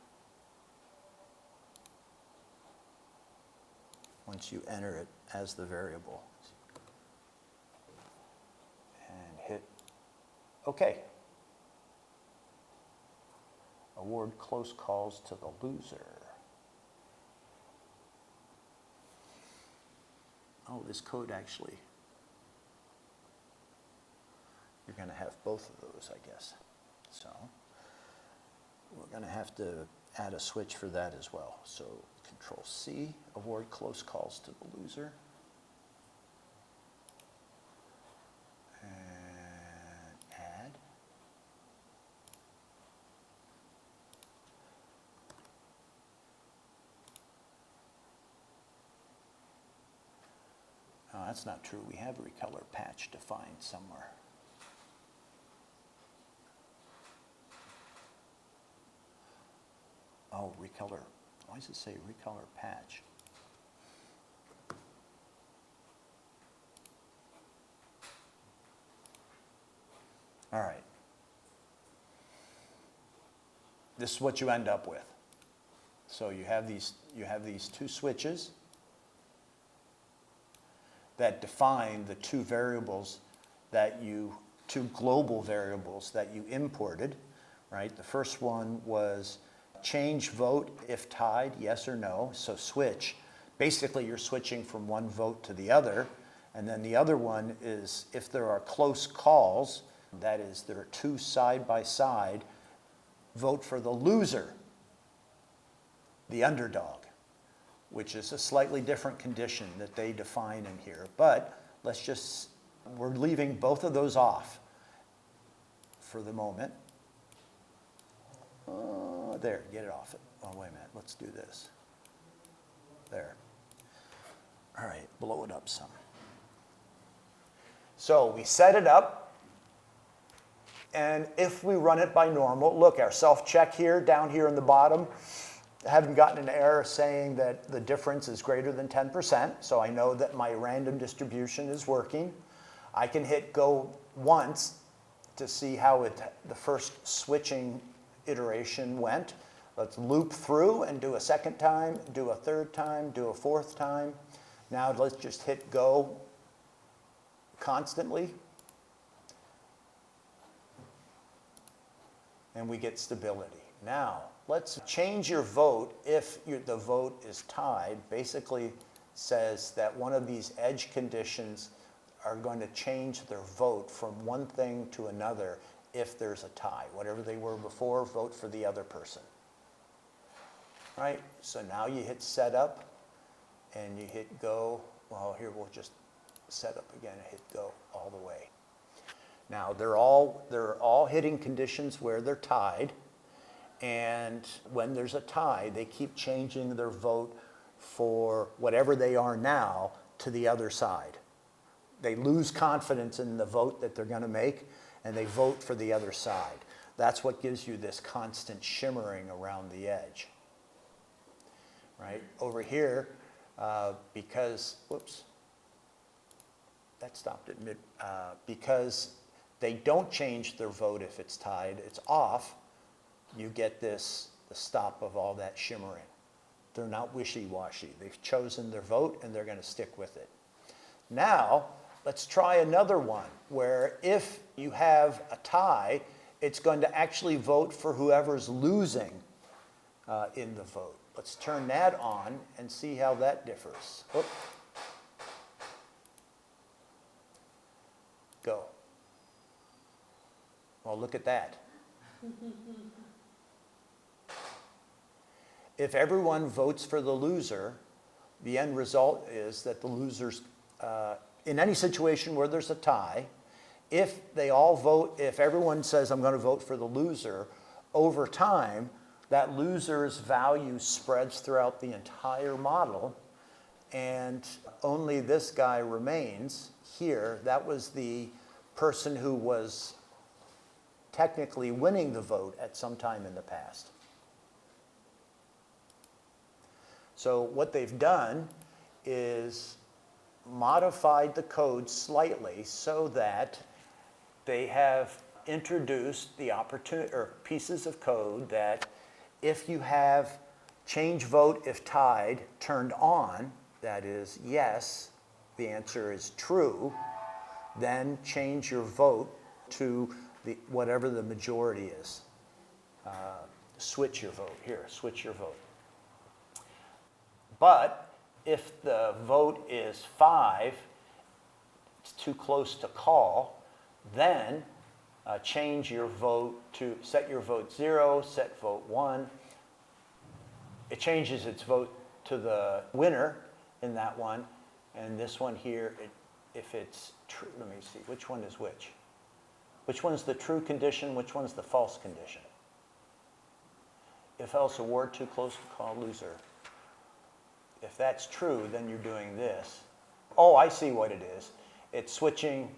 S1: Once you enter it as the variable. And hit OK. Award close calls to the loser. Oh, this code actually, you're going to have both of those, I guess. So we're going to have to add a switch for that as well. So Control C, award close calls to the loser. And add. that's not true. We have a recolor patch defined somewhere. Oh, recolor. Why does it say recolor patch? All right. This is what you end up with. So you have these two switches that define the two global variables that you imported, right? The first one was change vote if tied, yes or no. So switch. Basically, you're switching from one vote to the other. And then the other one is if there are close calls, that is, there are two side by side, vote for the loser, the underdog, which is a slightly different condition that they define in here. But we're leaving both of those off for the moment. There, get it off it. Oh, wait a minute, let's do this. There. All right, blow it up some. So we set it up. And if we run it by normal, look, our self-check here, down here in the bottom, I haven't gotten an error saying that the difference is greater than 10%, so I know that my random distribution is working. I can hit go once to see how the first switching iteration went. Let's loop through and do a second time, do a third time, do a fourth time. Now let's just hit go constantly. And we get stability. Now, let's change your vote if the vote is tied. Basically says that one of these edge conditions are going to change their vote from one thing to another if there's a tie. Whatever they were before, vote for the other person. Right? So now you hit setup and you hit go. Well, here we'll just set up again and hit go all the way. Now, they're all hitting conditions where they're tied, and when there's a tie, they keep changing their vote for whatever they are now to the other side. They lose confidence in the vote that they're going to make, and they vote for the other side. That's what gives you this constant shimmering around the edge. Right? Over here, because, whoops, that stopped at mid, because they don't change their vote if it's tied, it's off, you get the stop of all that shimmering. They're not wishy-washy. They've chosen their vote and they're going to stick with it. Now, let's try another one where if you have a tie, it's going to actually vote for whoever's losing in the vote. Let's turn that on and see how that differs. Oop. Go. Well, look at that. If everyone votes for the loser, the end result is that the losers, in any situation where there's a tie, if everyone says, I'm going to vote for the loser, over time, that loser's value spreads throughout the entire model, and only this guy remains here. That was the person who was technically winning the vote at some time in the past. So what they've done is modified the code slightly so that they have introduced the opportunity or pieces of code that if you have change vote if tied turned on, that is yes, the answer is true, then change your vote to whatever the majority is. Switch your vote. Here, switch your vote. But if the vote is 5, it's too close to call, then change your vote to set your vote 0, set vote 1. It changes its vote to the winner in that one. And this one here, if it's true, let me see, which one is which? Which one's the true condition? Which one's the false condition? If else award too close to call loser. If that's true, then you're doing this. Oh, I see what it is. It's switching.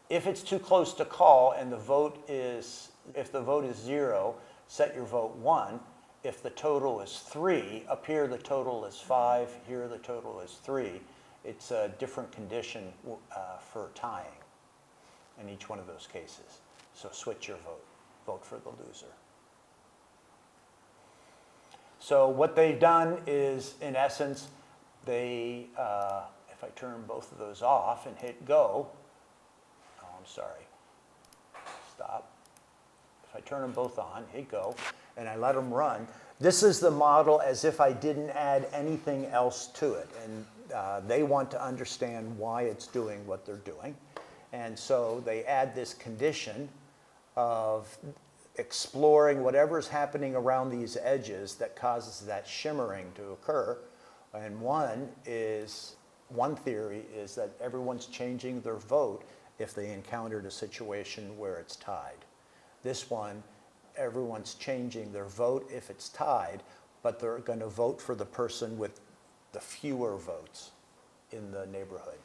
S1: If it's too close to call and if the vote is 0, set your vote 1. If the total is 3, up here the total is 5, here the total is 3. It's a different condition for tying in each one of those cases. So switch your vote. Vote for the loser. So what they've done is, in essence, they, if I turn both of those off and hit go, oh, I'm sorry, stop. If I turn them both on, hit go, and I let them run, this is the model as if I didn't add anything else to it. And they want to understand why it's doing what they're doing. And so they add this condition of exploring whatever's happening around these edges that causes that shimmering to occur. And one theory is that everyone's changing their vote if they encountered a situation where it's tied. This one, everyone's changing their vote if it's tied, but they're going to vote for the person with the fewer votes in the neighborhood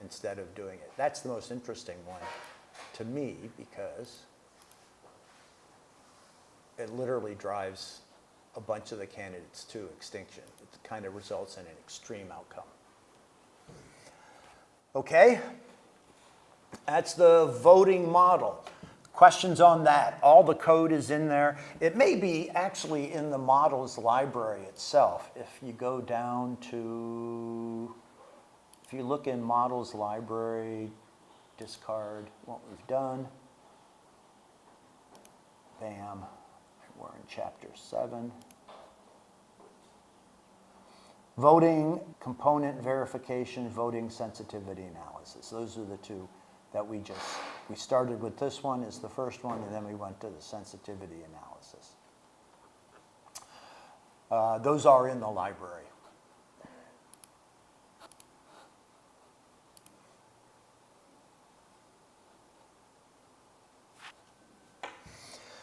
S1: instead of doing it. That's the most interesting one to me because it literally drives a bunch of the candidates to extinction. It kind of results in an extreme outcome. Okay, that's the voting model. Questions on that? All the code is in there. It may be actually in the models library itself. If you go down to, if you look in models library, discard what we've done, bam, we're in chapter 7. Voting component verification, voting sensitivity analysis. Those are the two that we started with. This one is the first one, and then we went to the sensitivity analysis. Those are in the library.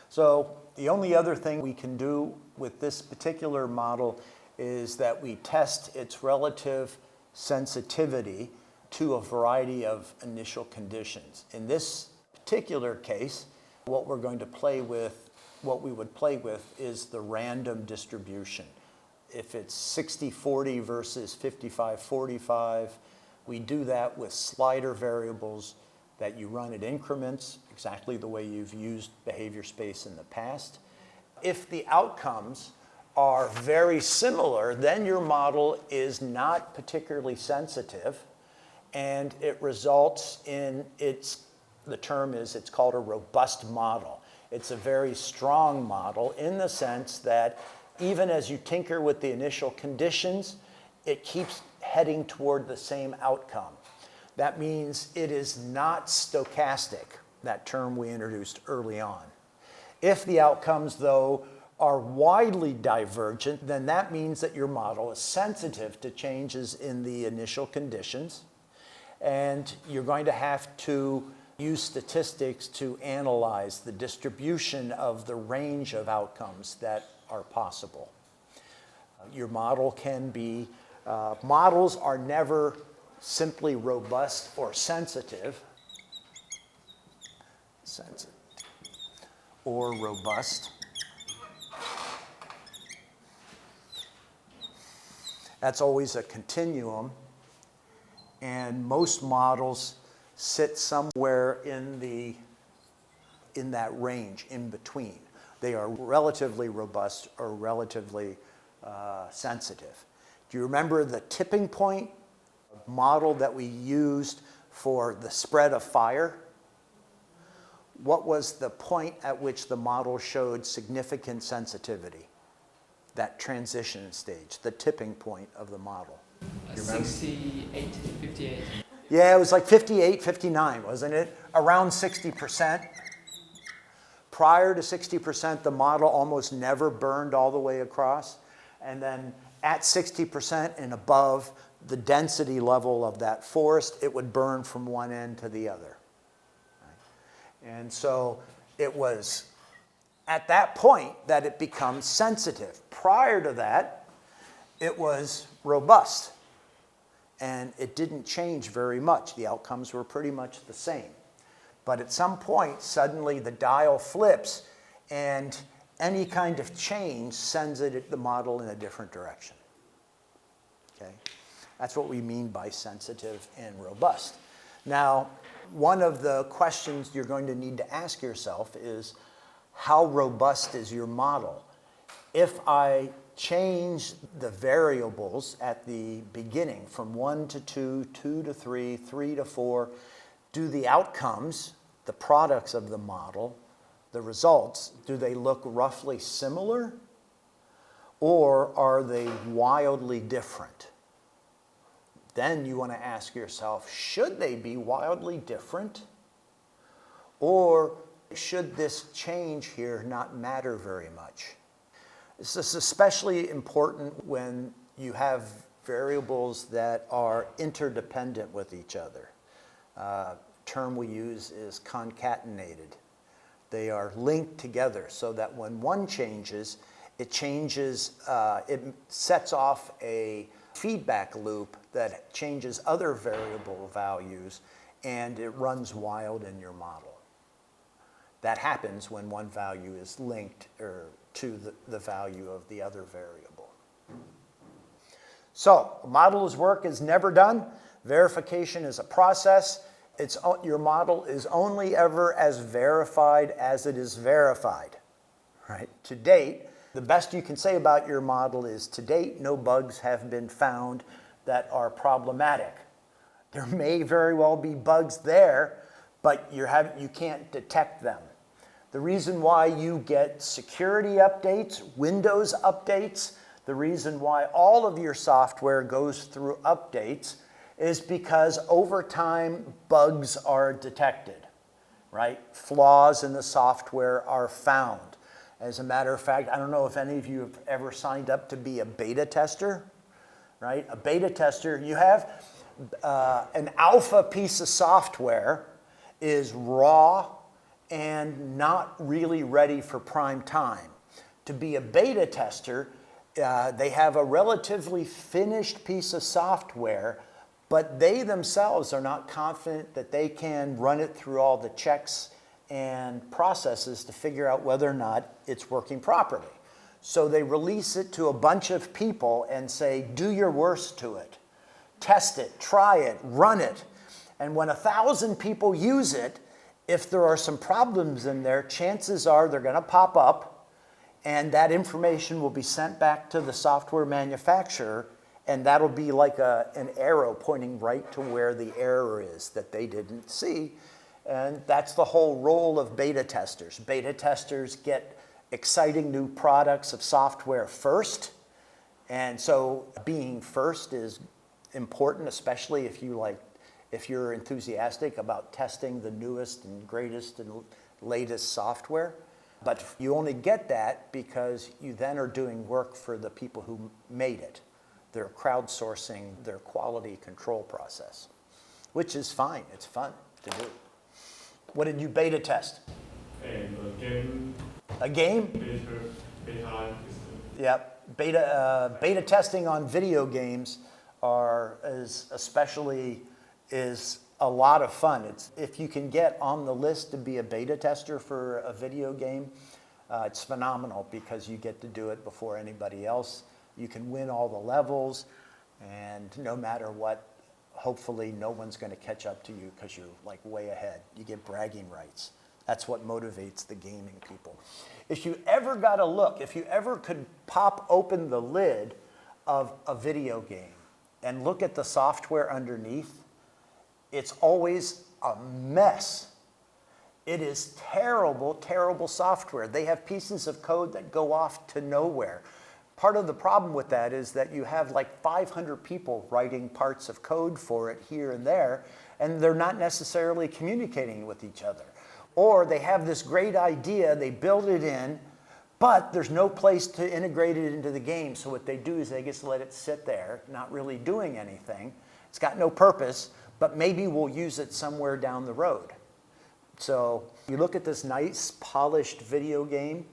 S1: So the only other thing we can do with this particular model is that we test its relative sensitivity to a variety of initial conditions. In this particular case, what we're going to play with, what we would play with is the random distribution. If it's 60-40 versus 55-45, we do that with slider variables that you run at increments, exactly the way you've used behavior space in the past. If the outcomes are very similar, then your model is not particularly sensitive, and it results in the term is, it's called a robust model. It's a very strong model in the sense that even as you tinker with the initial conditions, it keeps heading toward the same outcome. That means it is not stochastic, that term we introduced early on. If the outcomes, though, are widely divergent, then that means that your model is sensitive to changes in the initial conditions, and you're going to have to use statistics to analyze the distribution of the range of outcomes that are possible. Your model can be, models are never simply robust or sensitive, or robust. That's always a continuum, and most models sit somewhere in that range, in between. They are relatively robust or relatively sensitive. Do you remember the tipping point model that we used for the spread of fire? What was the point at which the model showed significant sensitivity? That transition stage, the tipping point of the model.
S3: 68, 58.
S1: Yeah, it was like 58, 59, wasn't it? Around 60%. Prior to 60%, the model almost never burned all the way across. And then at 60% and above the density level of that forest, it would burn from one end to the other. And so it was at that point that it becomes sensitive. Prior to that, it was robust. and it didn't change very much. The outcomes were pretty much the same. But at some point, suddenly the dial flips, and any kind of change sends the model in a different direction. Okay? That's what we mean by sensitive and robust. Now, one of the questions you're going to need to ask yourself is, how robust is your model? If I change the variables at the beginning from 1 to 2, 2 to 3, 3 to 4, do the outcomes, the products of the model, the results, do they look roughly similar? Or are they wildly different? Then you want to ask yourself, should they be wildly different? Or should this change here not matter very much? This is especially important when you have variables that are interdependent with each other. Term we use is concatenated. They are linked together so that when one changes, it sets off a feedback loop that changes other variable values, and it runs wild in your model. That happens when one value is linked to the value of the other variable. So, a model's work is never done. Verification is a process. Your model is only ever as verified as it is verified. Right? To date, the best you can say about your model is, to date, no bugs have been found that are problematic. There may very well be bugs there, but you can't detect them. The reason why you get security updates, Windows updates, the reason why all of your software goes through updates is because over time, bugs are detected, right? Flaws in the software are found. As a matter of fact, I don't know if any of you have ever signed up to be a beta tester, right? A beta tester, you have an alpha piece of software is raw and not really ready for prime time. To be a beta tester, they have a relatively finished piece of software, but they themselves are not confident that they can run it through all the checks and processes to figure out whether or not it's working properly. So they release it to a bunch of people and say, do your worst to it. Test it, try it, run it. And when 1,000 people use it, if there are some problems in there, chances are they're going to pop up, and that information will be sent back to the software manufacturer, and that'll be like an arrow pointing right to where the error is that they didn't see. And that's the whole role of beta testers. Beta testers get exciting new products of software first. And so being first is important, especially if you're enthusiastic about testing the newest and greatest and latest software. But you only get that because you then are doing work for the people who made it. They're crowdsourcing their quality control process, which is fine. It's fun to do. What did you beta test?
S4: And a game.
S1: A game?
S4: Beta testing.
S1: Yep. Beta testing on video games is a lot of fun. If you can get on the list to be a beta tester for a video game, it's phenomenal because you get to do it before anybody else. You can win all the levels, and no matter what, hopefully no one's going to catch up to you because you're like way ahead. You get bragging rights. That's what motivates the gaming people. If you ever could pop open the lid of a video game and look at the software underneath, it's always a mess. It is terrible, terrible software. They have pieces of code that go off to nowhere. Part of the problem with that is that you have like 500 people writing parts of code for it here and there, and they're not necessarily communicating with each other. Or they have this great idea, they build it in, but there's no place to integrate it into the game. So what they do is they just let it sit there, not really doing anything. It's got no purpose, but maybe we'll use it somewhere down the road. So you look at this nice, polished video game.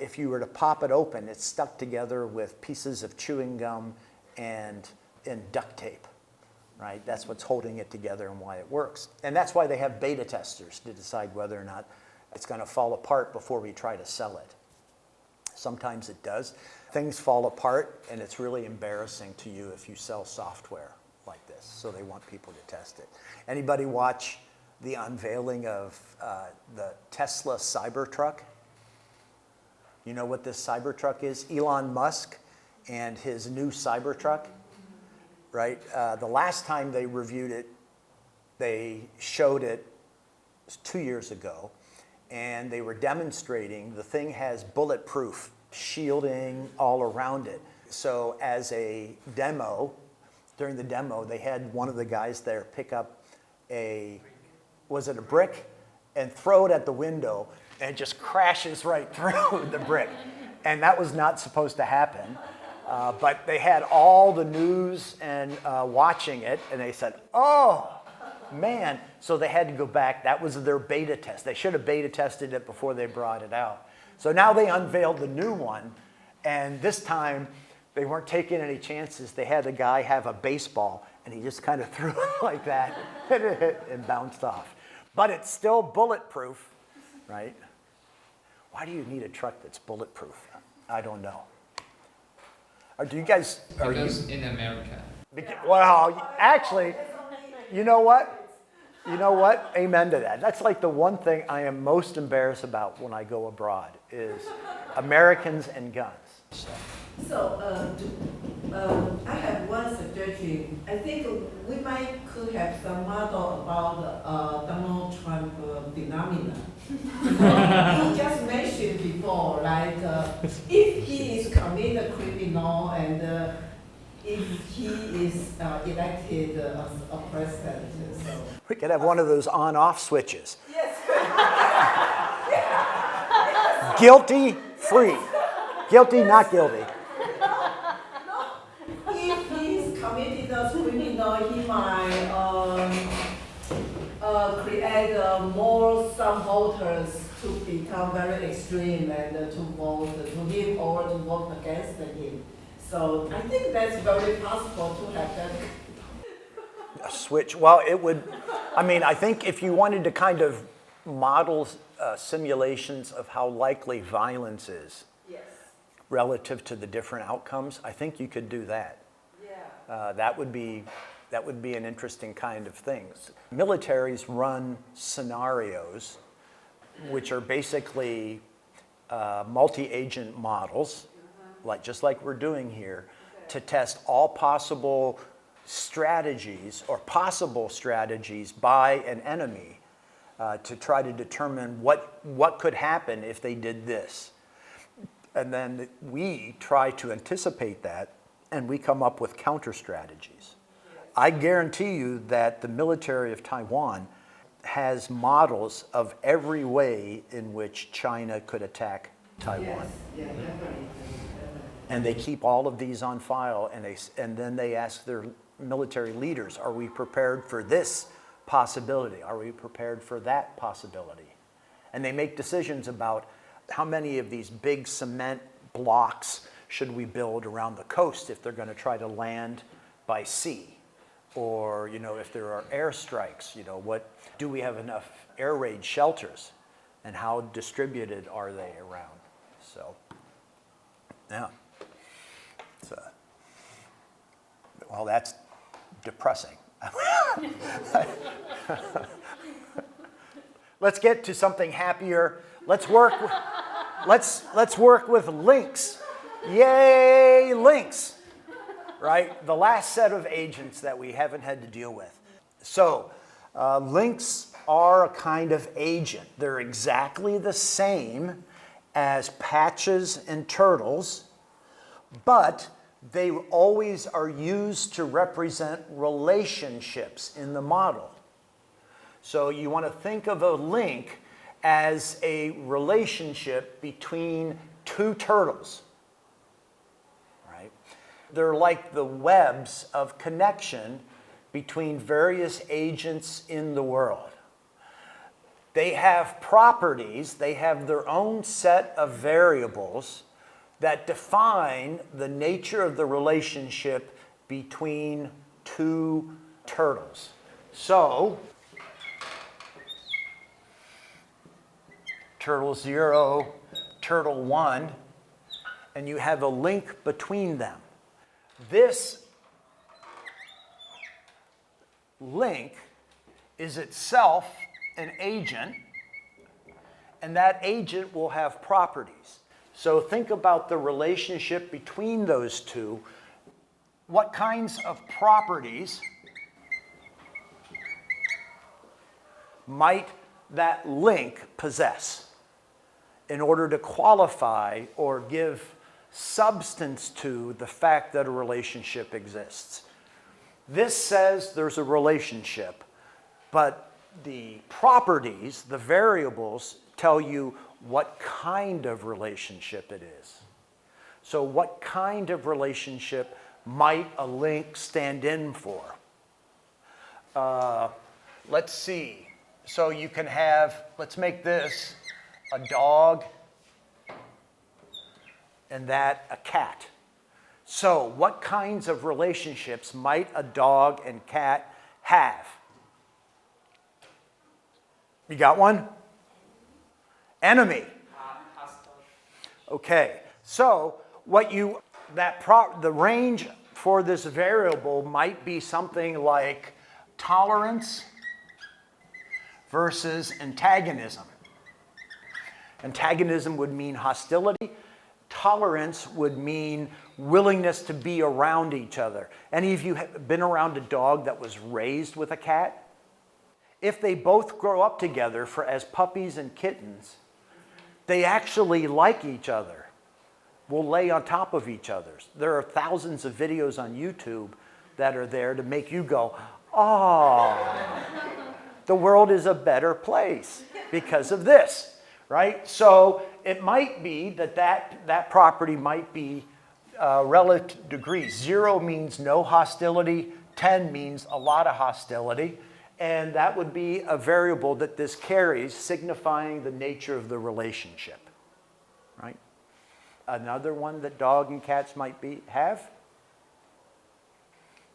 S1: If you were to pop it open, it's stuck together with pieces of chewing gum and duct tape. right? That's what's holding it together and why it works. And that's why they have beta testers to decide whether or not it's going to fall apart before we try to sell it. Sometimes it does. Things fall apart, and it's really embarrassing to you if you sell software like this. So they want people to test it. Anybody watch the unveiling of the Tesla Cybertruck? You know what this Cybertruck is? Elon Musk and his new Cybertruck, right? The last time they reviewed it, they showed it 2 years ago, and they were demonstrating the thing has bulletproof shielding all around it. So as a demo, during the demo, they had one of the guys there pick up was it a brick, and throw it at the window, and it just crashes right through the brick. And that was not supposed to happen. But they had all the news and watching it, and they said, oh, man. So they had to go back. That was their beta test. They should have beta tested it before they brought it out. So now they unveiled the new one, and this time they weren't taking any chances. They had the guy have a baseball, and he just kind of threw it like that, and bounced off. But it's still bulletproof, right? Why do you need a truck that's bulletproof? I don't know. Or do you guys...
S3: Because in America.
S1: Well, actually, you know what? You know what? Amen to that. That's like the one thing I am most embarrassed about when I go abroad is Americans and guns.
S2: So, I have one suggestion. I think we could have some model about the Donald Trump phenomenon. You just mentioned before, like if he is committed criminal and if he is elected as a president. So.
S1: We could have one of those on-off switches.
S2: Yes.
S1: Guilty, free. Guilty, not guilty.
S2: If he is committed as criminal, he might create more some voters to become very extreme and to vote to him or to vote against him. So I think that's very possible to have that.
S1: A switch. Well, it would. I mean, I think if you wanted to kind of model simulations of how likely violence is.
S2: Yes.
S1: Relative to the different outcomes, I think you could do that.
S2: Yeah.
S1: That would be an interesting kind of thing. Militaries run scenarios, which are basically multi-agent models, just like we're doing here, to test all possible strategies or possible strategies by an enemy to try to determine what could happen if they did this. And then we try to anticipate that, and we come up with counter strategies. I guarantee you that the military of Taiwan has models of every way in which China could attack Taiwan.
S2: Yes. Yeah, definitely.
S1: And they keep all of these on file, and then they ask their military leaders, are we prepared for this possibility? Are we prepared for that possibility? And they make decisions about how many of these big cement blocks should we build around the coast if they're going to try to land by sea? Or, if there are airstrikes, do we have enough air raid shelters? And how distributed are they around? So, yeah. Well, that's depressing. Let's get to something happier. Let's work with links. Yay, links. Right? The last set of agents that we haven't had to deal with. So, links are a kind of agent. They're exactly the same as patches and turtles, but they always are used to represent relationships in the model. So you want to think of a link as a relationship between two turtles. Right? They're like the webs of connection between various agents in the world. They have properties, they have their own set of variables that define the nature of the relationship between two turtles. So, turtle 0, turtle 1, and you have a link between them. This link is itself an agent, and that agent will have properties. So think about the relationship between those two. What kinds of properties might that link possess in order to qualify or give substance to the fact that a relationship exists? This says there's a relationship, but the properties, the variables, tell you what kind of relationship it is. So what kind of relationship might a link stand in for? Let's see. So you can have, let's make this a dog and that a cat. So what kinds of relationships might a dog and cat have? You got one? Enemy. Okay, so the range for this variable might be something like tolerance versus antagonism. Antagonism would mean hostility. Tolerance would mean willingness to be around each other. Any of you have been around a dog that was raised with a cat? If they both grow up together as puppies and kittens, they actually like each other, will lay on top of each other. There are thousands of videos on YouTube that are there to make you go, oh, the world is a better place because of this, right? So it might be that property might be relative degrees. 0 means no hostility, 10 means a lot of hostility, and that would be a variable that this carries, signifying the nature of the relationship, right? Another one that dog and cats might have?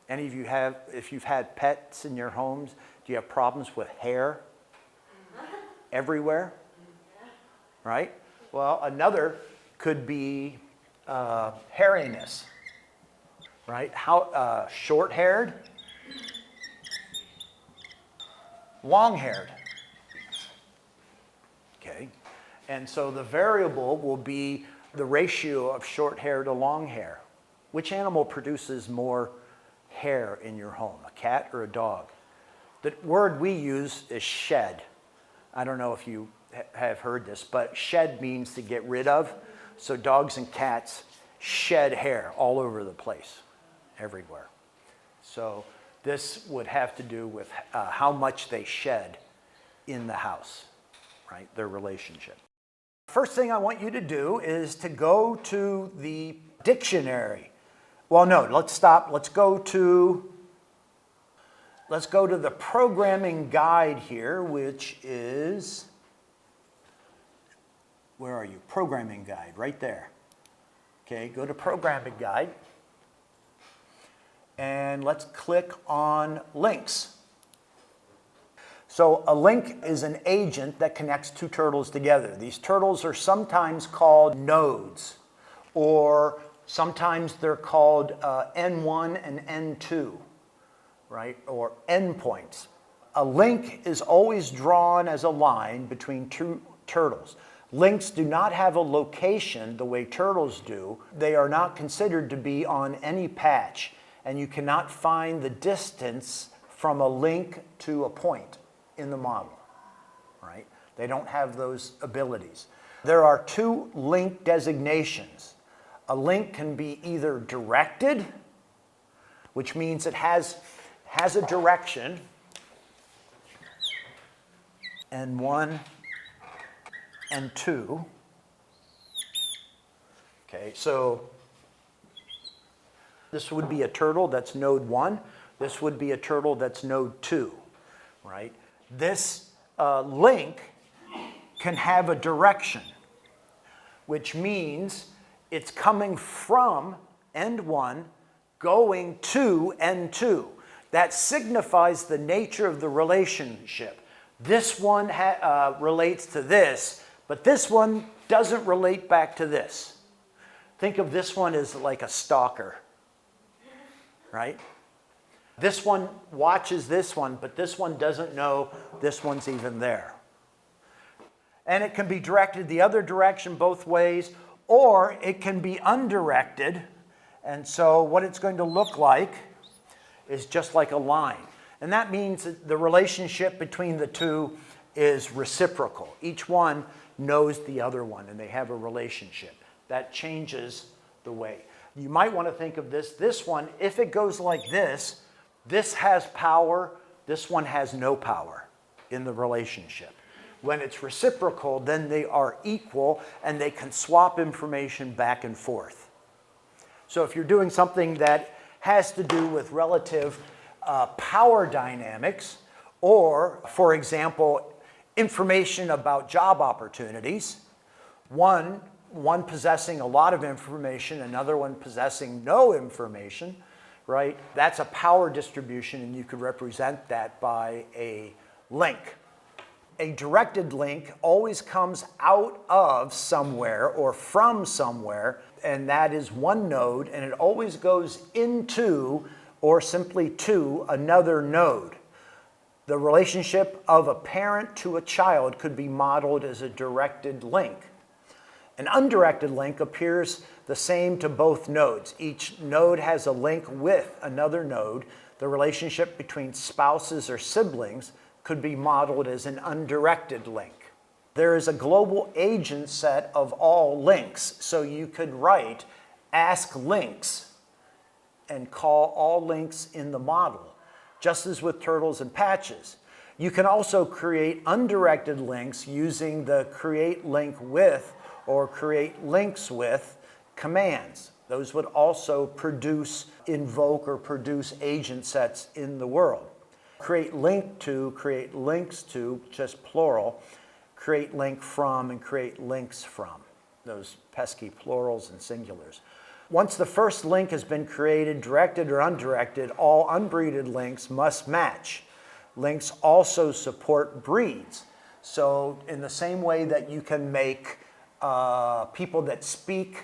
S1: Any of you have, if you've had pets in your homes, do you have problems with hair everywhere? Right? Well, another could be hairiness, right? How short-haired, long-haired. Okay, and so the variable will be the ratio of short hair to long hair. Which animal produces more hair in your home, a cat or a dog? The word we use is shed. I don't know if you have heard this, but shed means to get rid of. So dogs and cats shed hair all over the place, everywhere. So this would have to do with how much they shed in the house, right? Their relationship. First thing I want you to do is to go to the dictionary. Well, no, let's stop. Let's go to the programming guide here, which is, where are you? Programming guide, right there. Okay, go to programming guide. And let's click on links. So a link is an agent that connects two turtles together. These turtles are sometimes called nodes, or sometimes they're called N1 and N2, right? Or endpoints. A link is always drawn as a line between two turtles. Links do not have a location the way turtles do. They are not considered to be on any patch, and you cannot find the distance from a link to a point in the model, right? They don't have those abilities. There are two link designations. A link can be either directed, which means it has a direction, N1 and 2. Okay, so this would be a turtle that's node 1. This would be a turtle that's node 2, right? This link can have a direction, which means it's coming from end 1 going to end 2. that signifies the nature of the relationship. This one relates to this, but this one doesn't relate back to this. Think of this one as like a stalker, right? This one watches this one, but this one doesn't know this one's even there. And it can be directed the other direction both ways, or it can be undirected. And so what it's going to look like is just like a line. And that means that the relationship between the two is reciprocal. Each one knows the other one, and they have a relationship. That changes the way. You might want to think of this one, if it goes like this has power, this one has no power in the relationship. When it's reciprocal, then they are equal, and they can swap information back and forth. So if you're doing something that has to do with relative power dynamics, or, for example, information about job opportunities, one possessing a lot of information, another one possessing no information, right? That's a power distribution, and you could represent that by a link. A directed link always comes out of somewhere or from somewhere, and that is one node, and it always goes into or simply to another node. The relationship of a parent to a child could be modeled as a directed link. An undirected link appears the same to both nodes. Each node has a link with another node. The relationship between spouses or siblings could be modeled as an undirected link. There is a global agent set of all links, so you could write ask links and call all links in the model, just as with turtles and patches. You can also create undirected links using the create link with or create links with commands. Those would also invoke or produce agent sets in the world. Create link to, create links to, just plural, create link from, and create links from. Those pesky plurals and singulars. Once the first link has been created, directed or undirected, all unbreeded links must match. Links also support breeds. So in the same way that you can make people that speak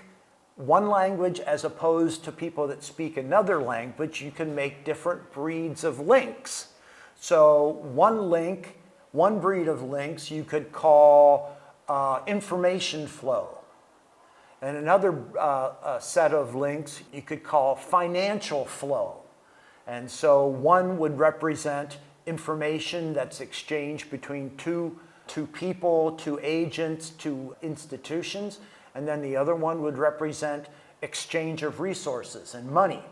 S1: one language as opposed to people that speak another language, you can make different breeds of links. So one breed of links you could call information flow. And another set of links you could call financial flow. And so one would represent information that's exchanged between two people, two agents, two institutions. And then the other one would represent exchange of resources and money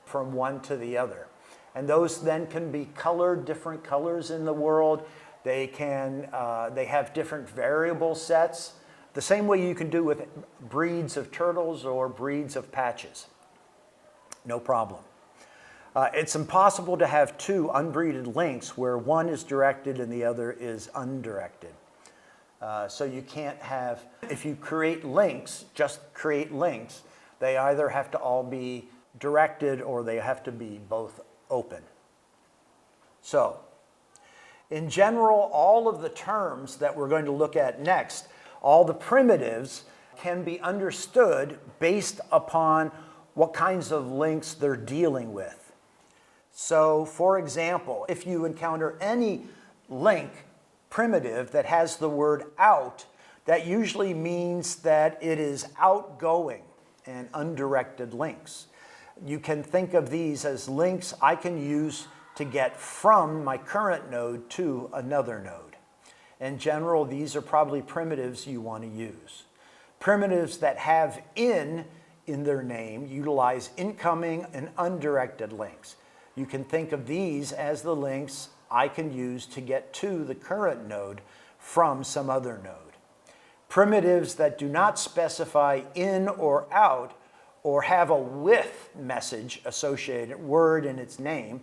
S1: from one to the other. And those then can be colored, different colors in the world. They have different variable sets, the same way you can do with breeds of turtles or breeds of patches. No problem. It's impossible to have two unbreeded links where one is directed and the other is undirected. So you can't have, if you create links, just create links, they either have to all be directed or they have to be both open. So, in general, all of the terms that we're going to look at next, all the primitives can be understood based upon what kinds of links they're dealing with. So, for example, if you encounter any link primitive that has the word out, that usually means that it is outgoing and undirected links. You can think of these as links I can use to get from my current node to another node. In general, these are probably primitives you want to use. Primitives that have in their name utilize incoming and undirected links. You can think of these as the links I can use to get to the current node from some other node. Primitives that do not specify in or out or have a with message associated, word in its name,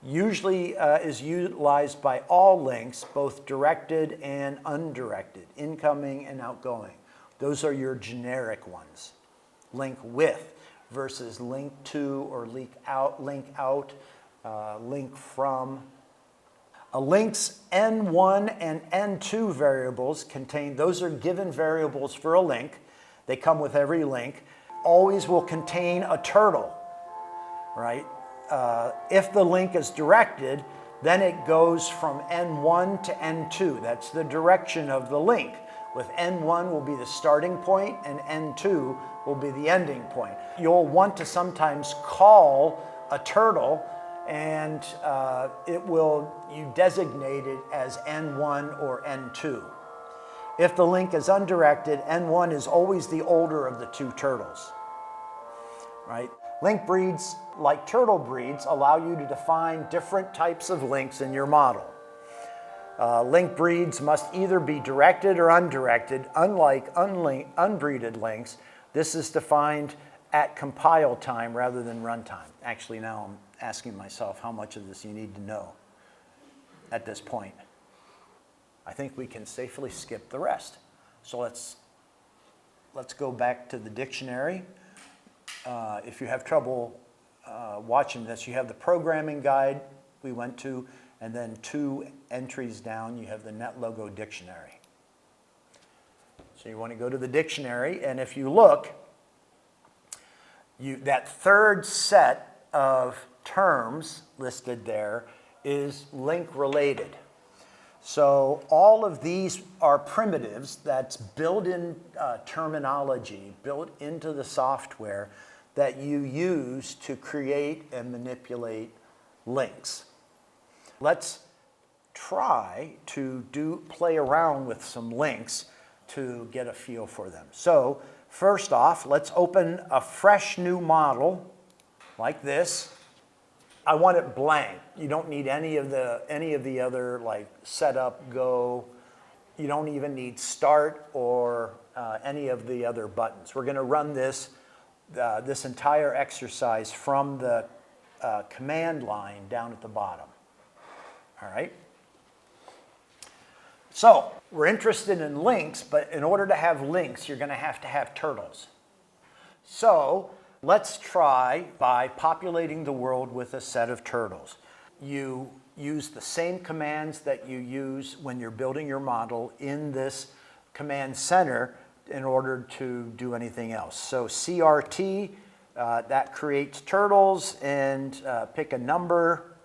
S1: usually is utilized by all links, both directed and undirected, incoming and outgoing. Those are your generic ones. Link with versus link to or link out link from. A link's N1 and N2 variables contain, those are given variables for a link. They come with every link. Always will contain a turtle, right? If the link is directed, then it goes from N1 to N2. That's the direction of the link. With N1 will be the starting point and N2 will be the ending point. You'll want to sometimes call a turtle and you designate it as N1 or N2. If the link is undirected, N1 is always the older of the two turtles, right? Link breeds, like turtle breeds, allow you to define different types of links in your model. Link breeds must either be directed or undirected. Unlike unbreeded links, this is defined at compile time rather than runtime. Actually, now I'm asking myself how much of this you need to know at this point. I think we can safely skip the rest. So let's go back to the dictionary. If you have trouble watching this, you have the programming guide we went to, and then 2 entries down, you have the NetLogo dictionary. So you want to go to the dictionary, and if you look, that third set of terms listed there is link related. So all of these are primitives that's built-in terminology, built into the software that you use to create and manipulate links. Let's try to play around with some links to get a feel for them. So first off, let's open a fresh new model like this. I want it blank. You don't need any of the other like setup, go. You don't even need start or any of the other buttons. We're going to run this entire exercise from the command line down at the bottom. All right. So we're interested in links, but in order to have links, you're going to have turtles. So let's try by populating the world with a set of turtles. You use the same commands that you use when you're building your model in this command center in order to do anything else. So CRT, that creates turtles, and pick a number,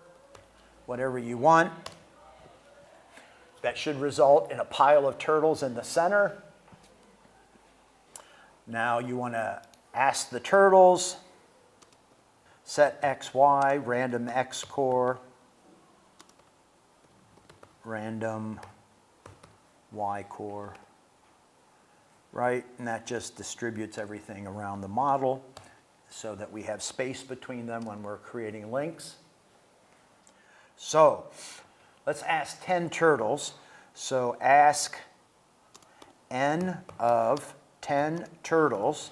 S1: whatever you want. That should result in a pile of turtles in the center. Now you want to ask the turtles, set XY, random X core, random Y core, right? And that just distributes everything around the model so that we have space between them when we're creating links. So let's ask 10 turtles. So ask n of 10 turtles,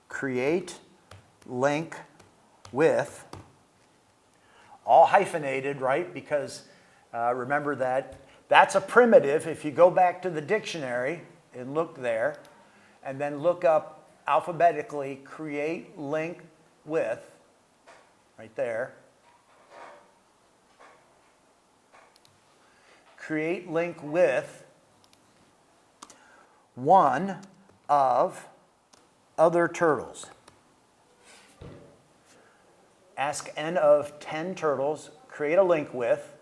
S1: create link with, all hyphenated, right? Because remember that's a primitive. If you go back to the dictionary and look there, and then look up alphabetically, create link with, right there. Create link with one of other turtles. Ask n of 10 turtles, create a link with,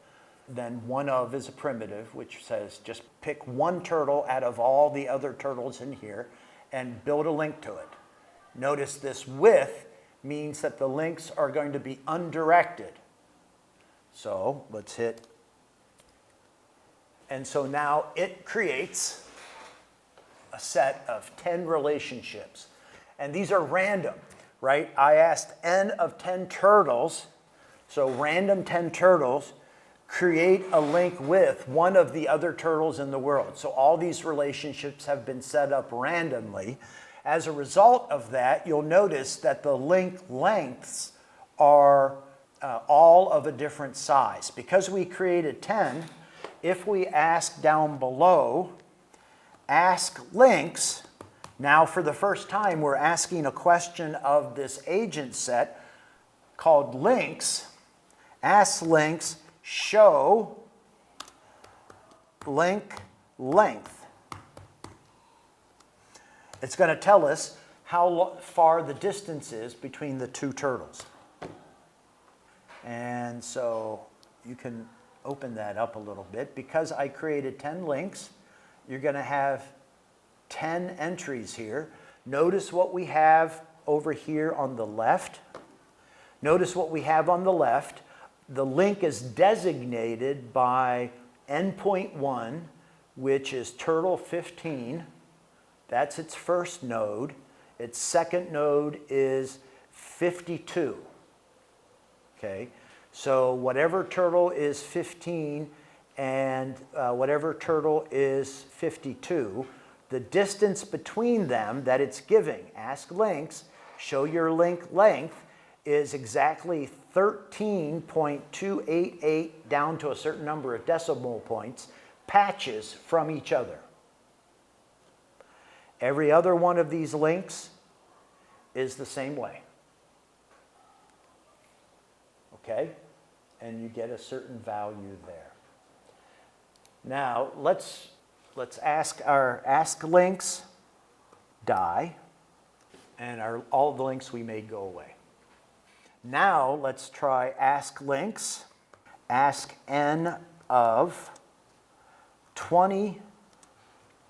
S1: then one of is a primitive, which says just pick one turtle out of all the other turtles in here and build a link to it. Notice this with means that the links are going to be undirected. So let's hit. And so now it creates a set of 10 relationships. And these are random, right? I asked n of 10 turtles, so random 10 turtles, create a link with one of the other turtles in the world. So all these relationships have been set up randomly. As a result of that, you'll notice that the link lengths are all of a different size. Because we created 10, if we ask down below, ask links, now for the first time we're asking a question of this agent set called links. Ask links show link length. It's going to tell us how far the distance is between the two turtles. And so you can open that up a little bit. Because I created 10 links, you're going to have 10 entries here. Notice what we have over here on the left. Notice what we have on the left. The link is designated by endpoint 1, which is turtle 15. That's its first node. Its second node is 52. Okay, so whatever turtle is 15 and whatever turtle is 52, the distance between them that it's giving, ask links, show your link length, is exactly 13.288 down to a certain number of decimal points, patches from each other. Every other one of these links is the same way. Okay? And you get a certain value there. Now, let's ask our ask links die, and all the links we made go away. Now, let's try ask links, ask n of 20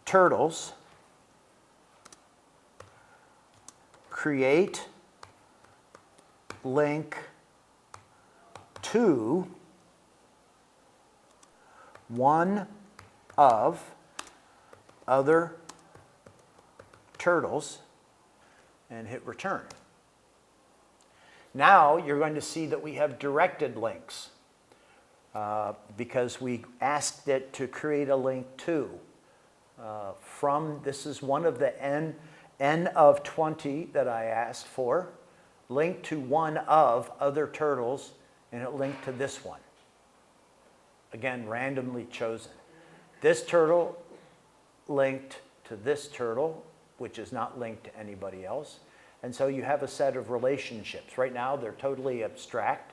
S1: turtles, create link to one of other turtles, and hit return. Now you're going to see that we have directed links because we asked it to create a link to. This is one of the n of 20 that I asked for, link to one of other turtles, and it linked to this one. Again, randomly chosen. This turtle linked to this turtle, which is not linked to anybody else. And so you have a set of relationships. Right now, they're totally abstract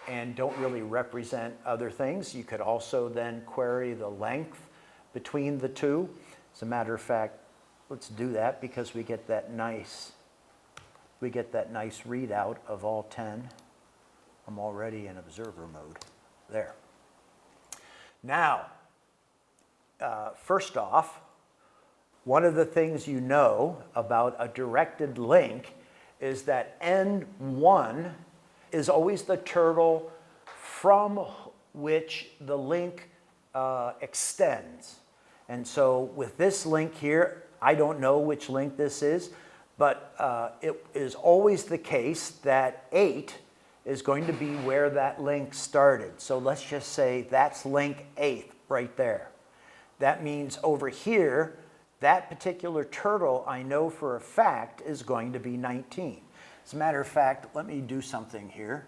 S1: and don't really represent other things. You could also then query the length between the two. As a matter of fact, let's do that because we get that nice readout of all 10. I'm already in observer mode. There. Now, first off, one of the things you know about a directed link is that N1 is always the turtle from which the link extends. And so with this link here, I don't know which link this is, but it is always the case that 8 is going to be where that link started. So let's just say that's link 8 right there. That means over here, that particular turtle, I know for a fact, is going to be 19. As a matter of fact, let me do something here.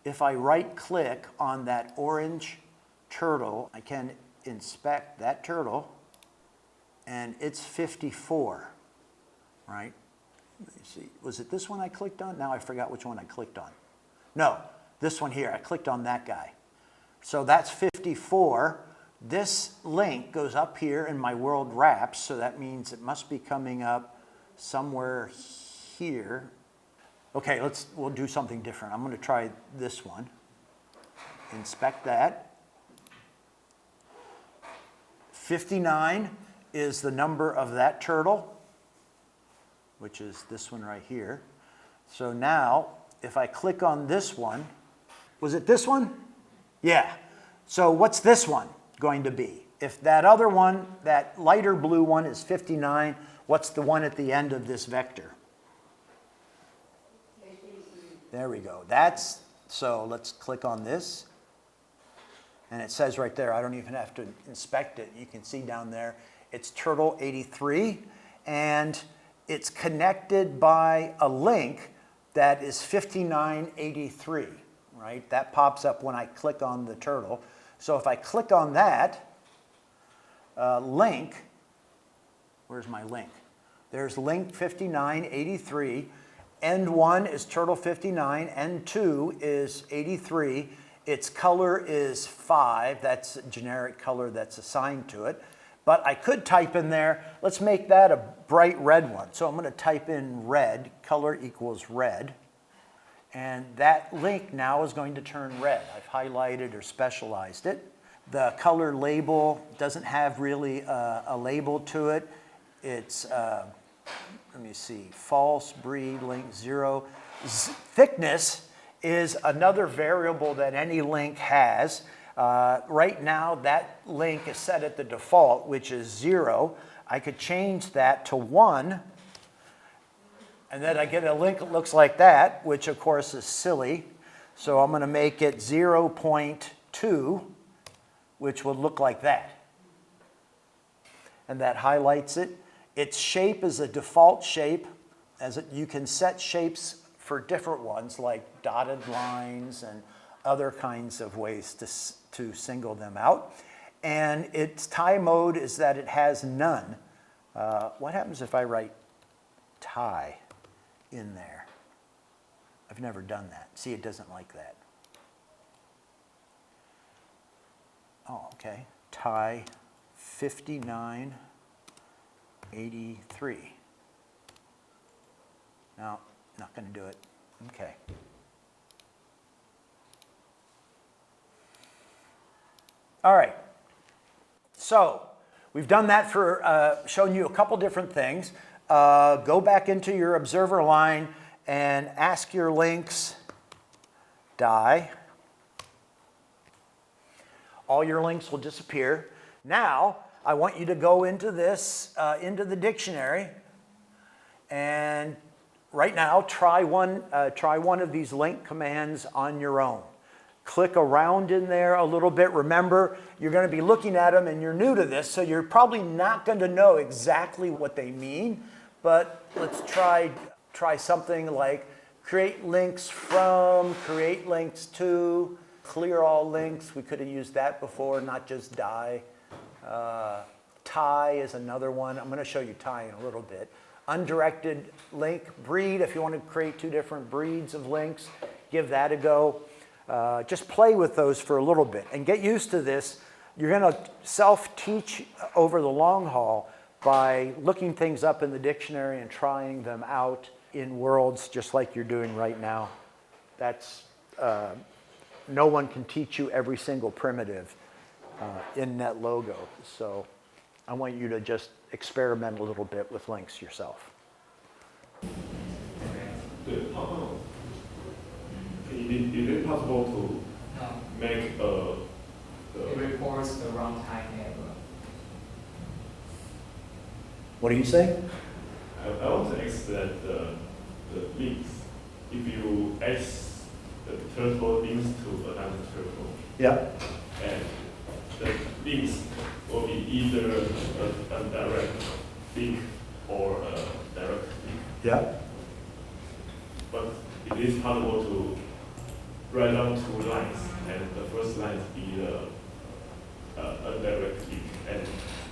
S1: If I right-click on that orange turtle, I can inspect that turtle, and it's 54, right? Let me see. Was it this one I clicked on? Now I forgot which one I clicked on. No, this one here. I clicked on that guy. So that's 54. This link goes up here in my world wraps, so that means it must be coming up somewhere here. Okay, we'll do something different. I'm going to try this one. Inspect that. 59 is the number of that turtle, which is this one right here. So now, if I click on this one, was it this one? Yeah. So what's this one going to be? If that other one, that lighter blue one is 59, what's the one at the end of this vector? There we go. So let's click on this. And it says right there, I don't even have to inspect it. You can see down there, it's turtle 83. And it's connected by a link that is 5983, right? That pops up when I click on the turtle. So if I click on that link, where's my link? There's link 5983. End 1 is turtle 59. End 2 is 83. Its color is 5. That's a generic color that's assigned to it. But I could type in there, let's make that a bright red one. So I'm going to type in red, color equals red. And that link now is going to turn red. I've highlighted or specialized it. The color label doesn't have really a label to it. It's, let me see, false, breed, link 0. Thickness is another variable that any link has. Right now, that link is set at the default, which is 0. I could change that to 1, and then I get a link that looks like that, which of course is silly. So I'm going to make it 0.2, which would look like that. And that highlights it. Its shape is a default shape. You can set shapes for different ones, like dotted lines and other kinds of ways to single them out. And its tie mode is that it has none. What happens if I write tie in there? I've never done that. See, it doesn't like that. Oh, okay. Tie 5983. No, not going to do it. Okay. All right. So we've done that for showing you a couple different things. Go back into your observer line and ask your links die. All your links will disappear. Now, I want you to go into this, into the dictionary, and right now, try one of these link commands on your own. Click around in there a little bit. Remember, you're going to be looking at them and you're new to this, so you're probably not going to know exactly what they mean. But let's try something like create links from, create links to, clear all links. We could have used that before, not just die. Tie is another one. I'm going to show you tie in a little bit. Undirected link breed, if you want to create two different breeds of links, give that a go. Just play with those for a little bit and get used to this. You're going to self-teach over the long haul by looking things up in the dictionary and trying them out in worlds just like you're doing right now. That's, no one can teach you every single primitive in NetLogo. So I want you to just experiment a little bit with links yourself.
S4: Is it possible to make
S3: It reports the runtime error.
S1: What do you say?
S4: I want to ask that the links, if you ask the turtle links to another turtle,
S1: Yeah.
S4: and the links will be either a direct link or a direct link.
S1: Yeah.
S4: But it is possible to write down two lines, and the first line be a direct link, and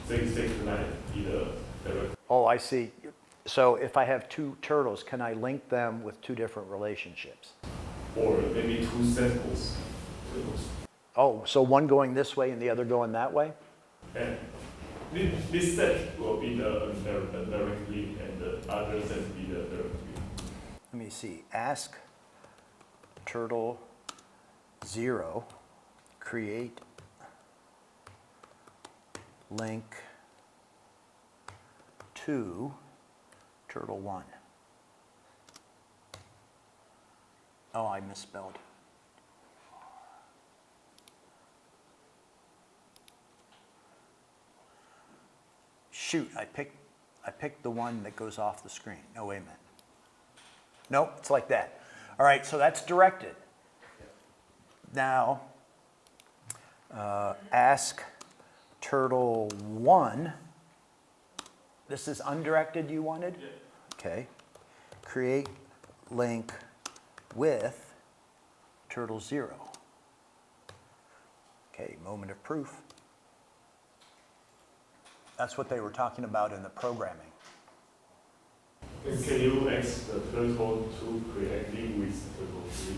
S4: the second line be the direct.
S1: Oh, I see. So if I have two turtles, can I link them with two different relationships?
S4: Or maybe two samples.
S1: Oh, so one going this way and the other going that way?
S4: And this set will be the direct link, and the other set be the direct link.
S1: Let me see. Ask turtle 0, create link to turtle 1. Oh, I misspelled. Shoot, I picked the one that goes off the screen. No, wait a minute. Nope, it's like that. All right, so that's directed. Now, ask turtle 1. This is undirected you wanted?
S4: Yeah.
S1: Okay. Create link with turtle 0. Okay, moment of proof. That's what they were talking about in the programming.
S4: Can you ask the turtle to create link with turtle 3?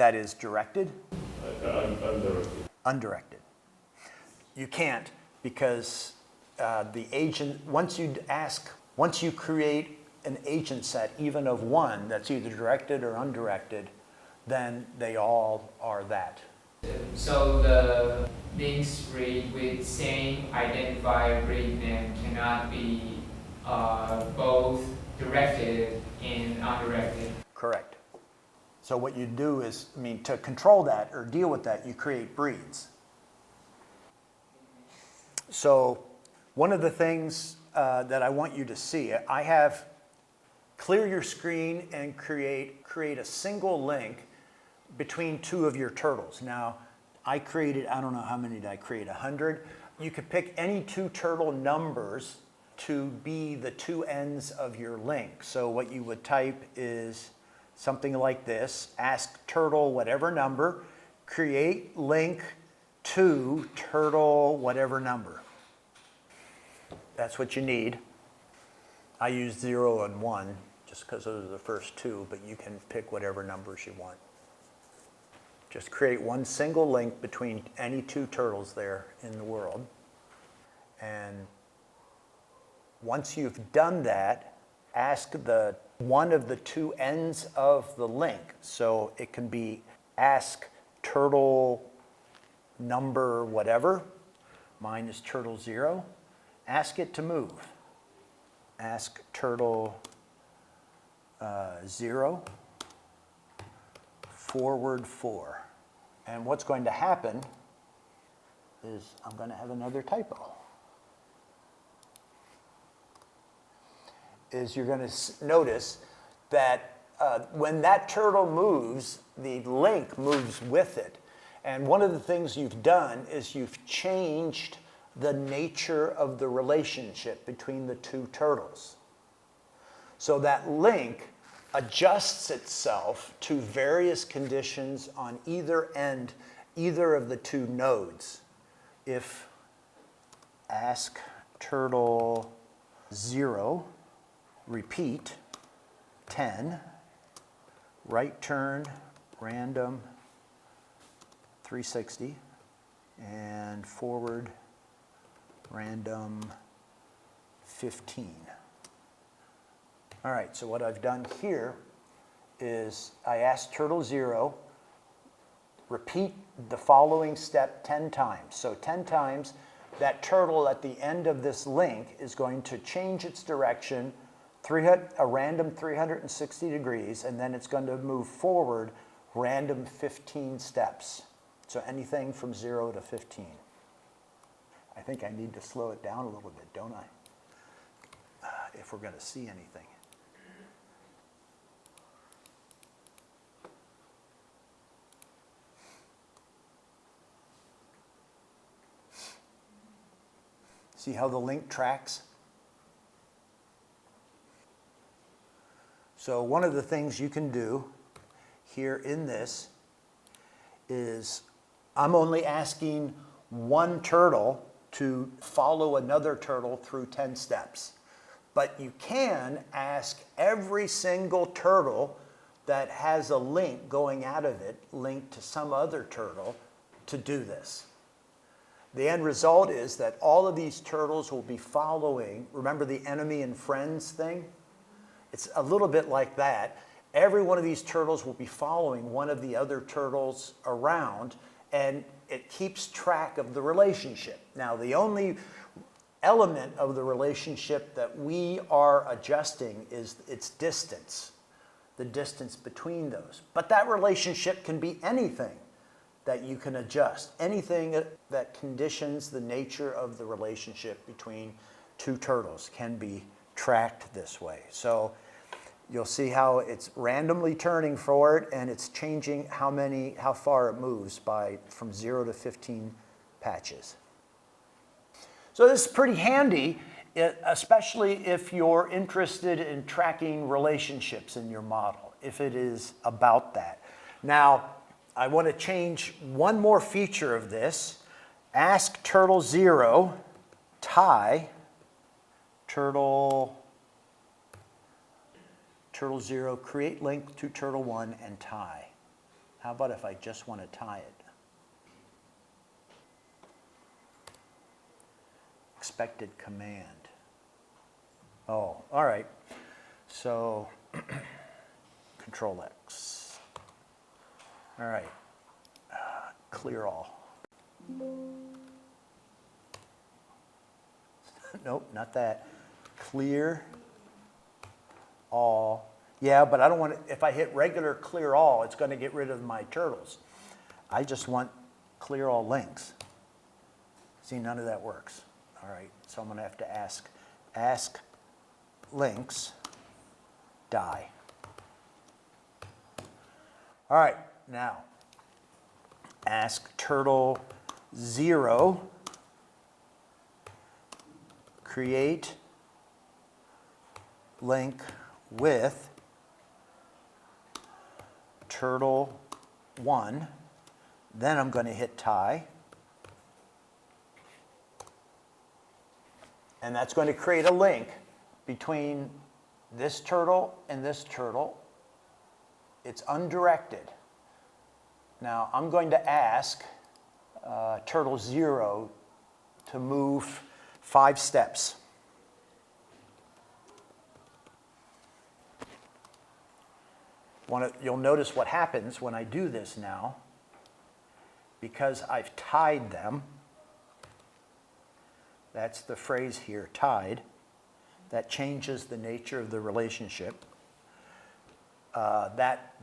S1: that is directed?
S4: Undirected.
S1: Undirected. You can't, because the agent, once you create an agent set, even of one, that's either directed or undirected, then they all are that.
S3: So the links read with same identifier read name cannot be both directed and undirected.
S1: Correct. So what you do is, to control that or deal with that, you create breeds. So one of the things that I want you to see, I have clear your screen and create a single link between two of your turtles. Now, I don't know how many did I create, 100? You could pick any two turtle numbers to be the two ends of your link. So what you would type is something like this: ask turtle whatever number, create link to turtle whatever number. That's what you need. I use 0 and 1 just because those are the first two, but you can pick whatever numbers you want. Just create one single link between any two turtles there in the world. And once you've done that, ask one of the two ends of the link. So it can be ask turtle number whatever. Mine is turtle 0. Ask it to move. Ask turtle 0, forward 4. And what's going to happen is I'm going to have another typo. Is you're going to notice that when that turtle moves, the link moves with it. And one of the things you've done is you've changed the nature of the relationship between the two turtles. So that link adjusts itself to various conditions on either end, either of the two nodes. If ask turtle 0, repeat 10, right turn, random 360, and forward random 15. All right, so what I've done here is I asked turtle 0, repeat the following step 10 times. So 10 times, that turtle at the end of this link is going to change its direction a random 360 degrees, and then it's going to move forward random 15 steps. So anything from 0 to 15. I think I need to slow it down a little bit, don't I? If we're going to see anything. See how the link tracks? So one of the things you can do here in this is I'm only asking one turtle to follow another turtle through 10 steps. But you can ask every single turtle that has a link going out of it, linked to some other turtle, to do this. The end result is that all of these turtles will be following, remember the enemy and friends thing? It's a little bit like that. Every one of these turtles will be following one of the other turtles around, and it keeps track of the relationship. Now, the only element of the relationship that we are adjusting is its distance, the distance between those. But that relationship can be anything that you can adjust, anything that conditions the nature of the relationship between two turtles can be tracked this way. So you'll see how it's randomly turning forward, and it's changing how far it moves from 0 to 15 patches. So this is pretty handy, especially if you're interested in tracking relationships in your model, if it is about that. Now, I want to change one more feature of this. Ask turtle 0, tie turtle 0, create link to turtle 1, and tie. How about if I just want to tie it? Expected command. Oh, all right. So Control X. All right. Clear all. Nope, not that. Clear all. Yeah, but I don't want to, if I hit regular clear all, it's going to get rid of my turtles. I just want clear all links. See, none of that works. All right, so I'm going to have to ask links die. All right, now ask turtle 0 create link with turtle 1. Then I'm going to hit tie. And that's going to create a link between this turtle and this turtle. It's undirected. Now I'm going to ask turtle 0 to move 5 steps. You'll notice what happens when I do this now. Because I've tied them, that's the phrase here, tied, that changes the nature of the relationship. That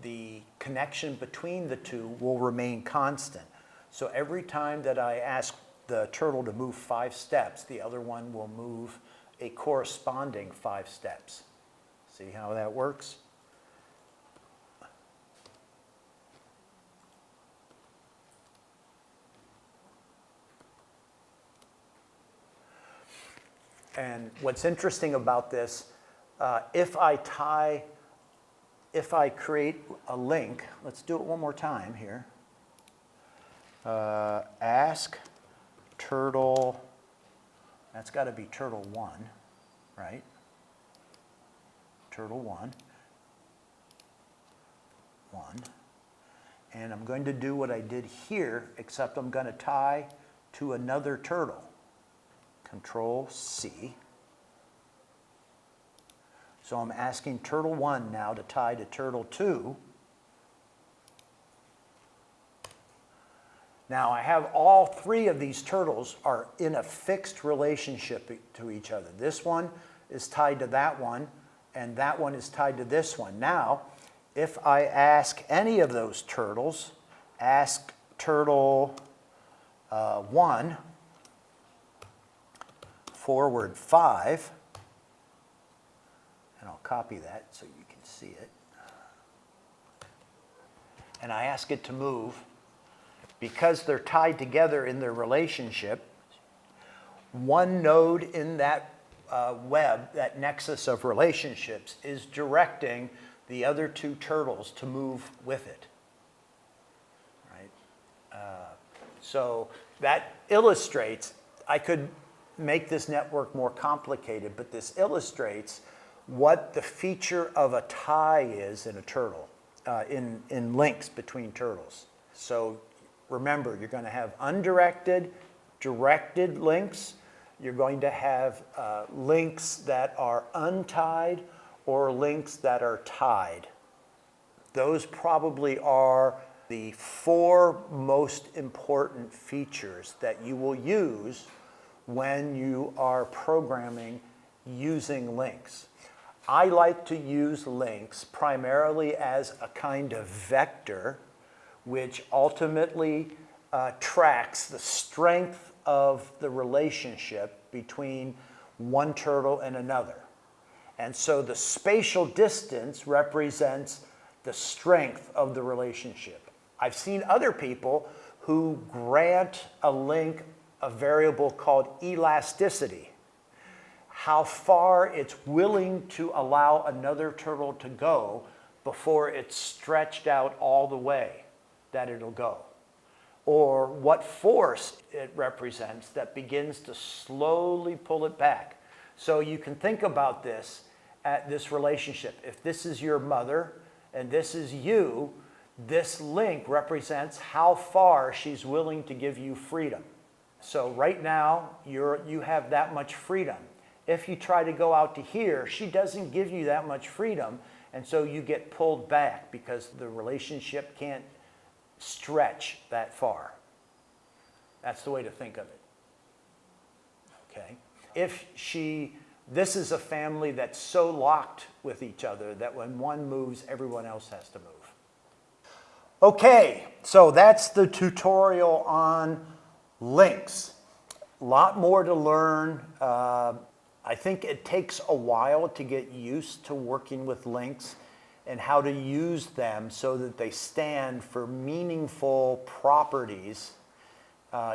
S1: the connection between the two will remain constant. So every time that I ask the turtle to move 5 steps, the other one will move a corresponding 5 steps. See how that works? And what's interesting about this, if I create a link, let's do it one more time here. Ask turtle, that's got to be turtle 1, right? Turtle 1. And I'm going to do what I did here, except I'm going to tie to another turtle. Control C. So I'm asking turtle 1 now to tie to turtle 2. Now I have all 3 of these turtles are in a fixed relationship to each other. This one is tied to that one, and that one is tied to this one. Now, if I ask any of those turtles, ask turtle 1, forward 5, and I'll copy that so you can see it. And I ask it to move. Because they're tied together in their relationship, one node in that web, that nexus of relationships, is directing the other 2 turtles to move with it. Right? So that illustrates, I could make this network more complicated, but this illustrates what the feature of a tie is in a turtle, in links between turtles. So remember, you're going to have undirected, directed links. You're going to have links that are untied or links that are tied. Those probably are the 4 most important features that you will use when you are programming using links. I like to use links primarily as a kind of vector which ultimately tracks the strength of the relationship between one turtle and another. And so the spatial distance represents the strength of the relationship. I've seen other people who grant a link a variable called elasticity, how far it's willing to allow another turtle to go before it's stretched out all the way that it'll go, or what force it represents that begins to slowly pull it back. So you can think about this at this relationship. If this is your mother and this is you, This link represents how far she's willing to give you freedom. So right now, you have that much freedom. If you try to go out to here, she doesn't give you that much freedom, and so you get pulled back because the relationship can't stretch that far. That's the way to think of it. Okay? This is a family that's so locked with each other that when one moves, everyone else has to move. Okay, so that's the tutorial on links. A lot more to learn. I think it takes a while to get used to working with links and how to use them so that they stand for meaningful properties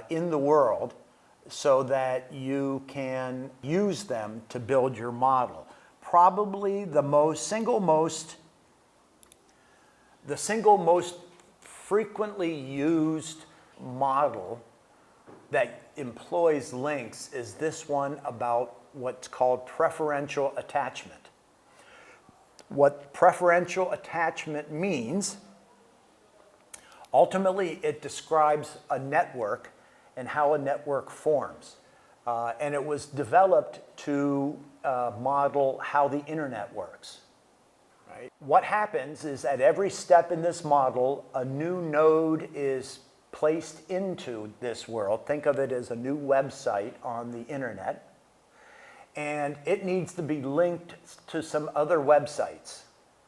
S1: in the world so that you can use them to build your model. Probably the single most frequently used model that employs links is this one about what's called preferential attachment. What preferential attachment means, ultimately it describes a network and how a network forms. And it was developed to model how the internet works. Right? What happens is at every step in this model, a new node is placed into this world. Think of it as a new website on the internet. And it needs to be linked to some other websites.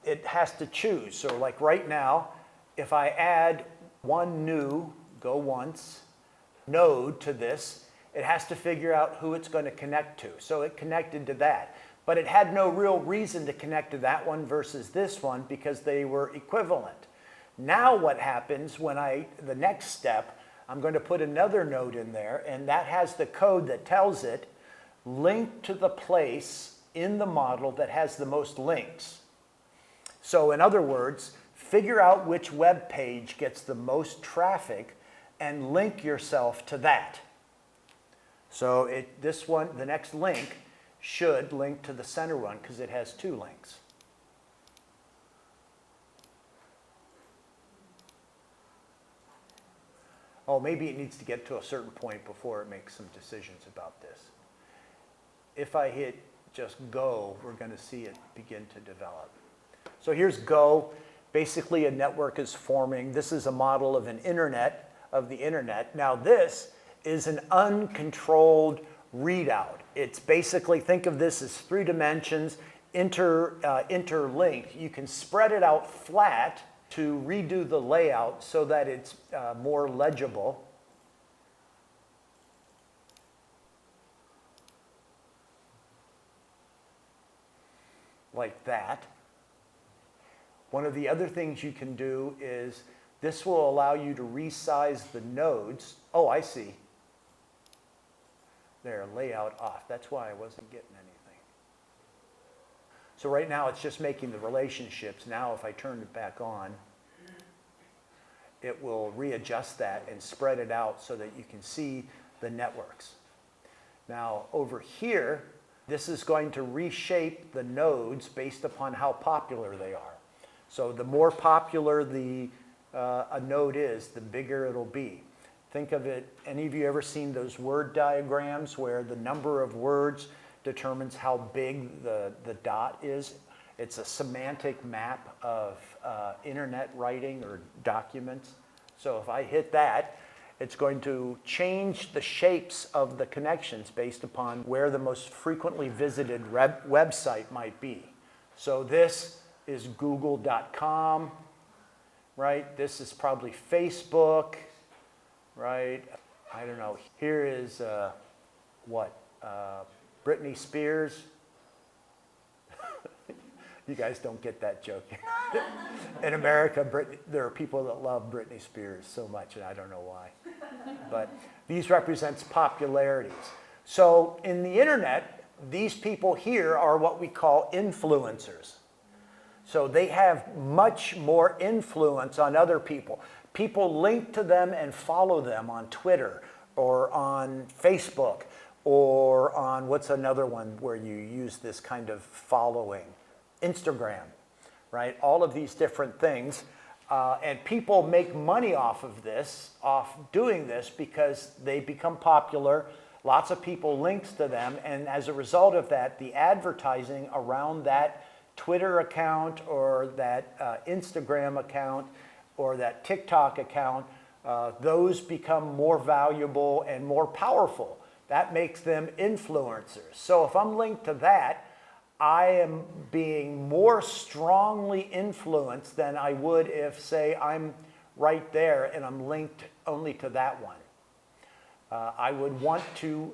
S1: It has to choose. So like right now, if I add one new, go once, node to this, it has to figure out who it's going to connect to. So it connected to that. But it had no real reason to connect to that one versus this one because they were equivalent. Now what happens when the next step, I'm going to put another node in there, and that has the code that tells it, link to the place in the model that has the most links. So in other words, figure out which web page gets the most traffic and link yourself to that. So the next link should link to the center one because it has two links. Oh, maybe it needs to get to a certain point before it makes some decisions about this. If I hit just go, we're going to see it begin to develop. So here's go. Basically, a network is forming. This is a model of the internet. Now this is an uncontrolled readout. It's basically, think of this as 3 dimensions interlinked. You can spread it out flat to redo the layout so that it's more legible. Like that. One of the other things you can do is this will allow you to resize the nodes. Oh, I see. There, layout off. That's why I wasn't getting anything. So right now it's just making the relationships. Now if I turn it back on, it will readjust that and spread it out so that you can see the networks. Now over here, this is going to reshape the nodes based upon how popular they are. So the more popular a node is, the bigger it'll be. Think of it, any of you ever seen those word diagrams where the number of words determines how big the dot is? It's a semantic map of internet writing or documents. So if I hit that, it's going to change the shapes of the connections based upon where the most frequently visited website might be. So this is google.com, right? This is probably Facebook, right? I don't know. Here is Britney Spears. You guys don't get that joke. In America, there are people that love Britney Spears so much, and I don't know why. But these represents popularities. So in the internet, these people here are what we call influencers. So they have much more influence on other people. People link to them and follow them on Twitter or on Facebook or on, what's another one where you use this kind of following? Instagram, right? All of these different things. And people make money off doing this because they become popular. Lots of people links to them, and as a result of that, the advertising around that Twitter account or that Instagram account or that TikTok account, those become more valuable and more powerful. That makes them influencers. So if I'm linked to that, I am being more strongly influenced than I would if, say, I'm right there and I'm linked only to that one.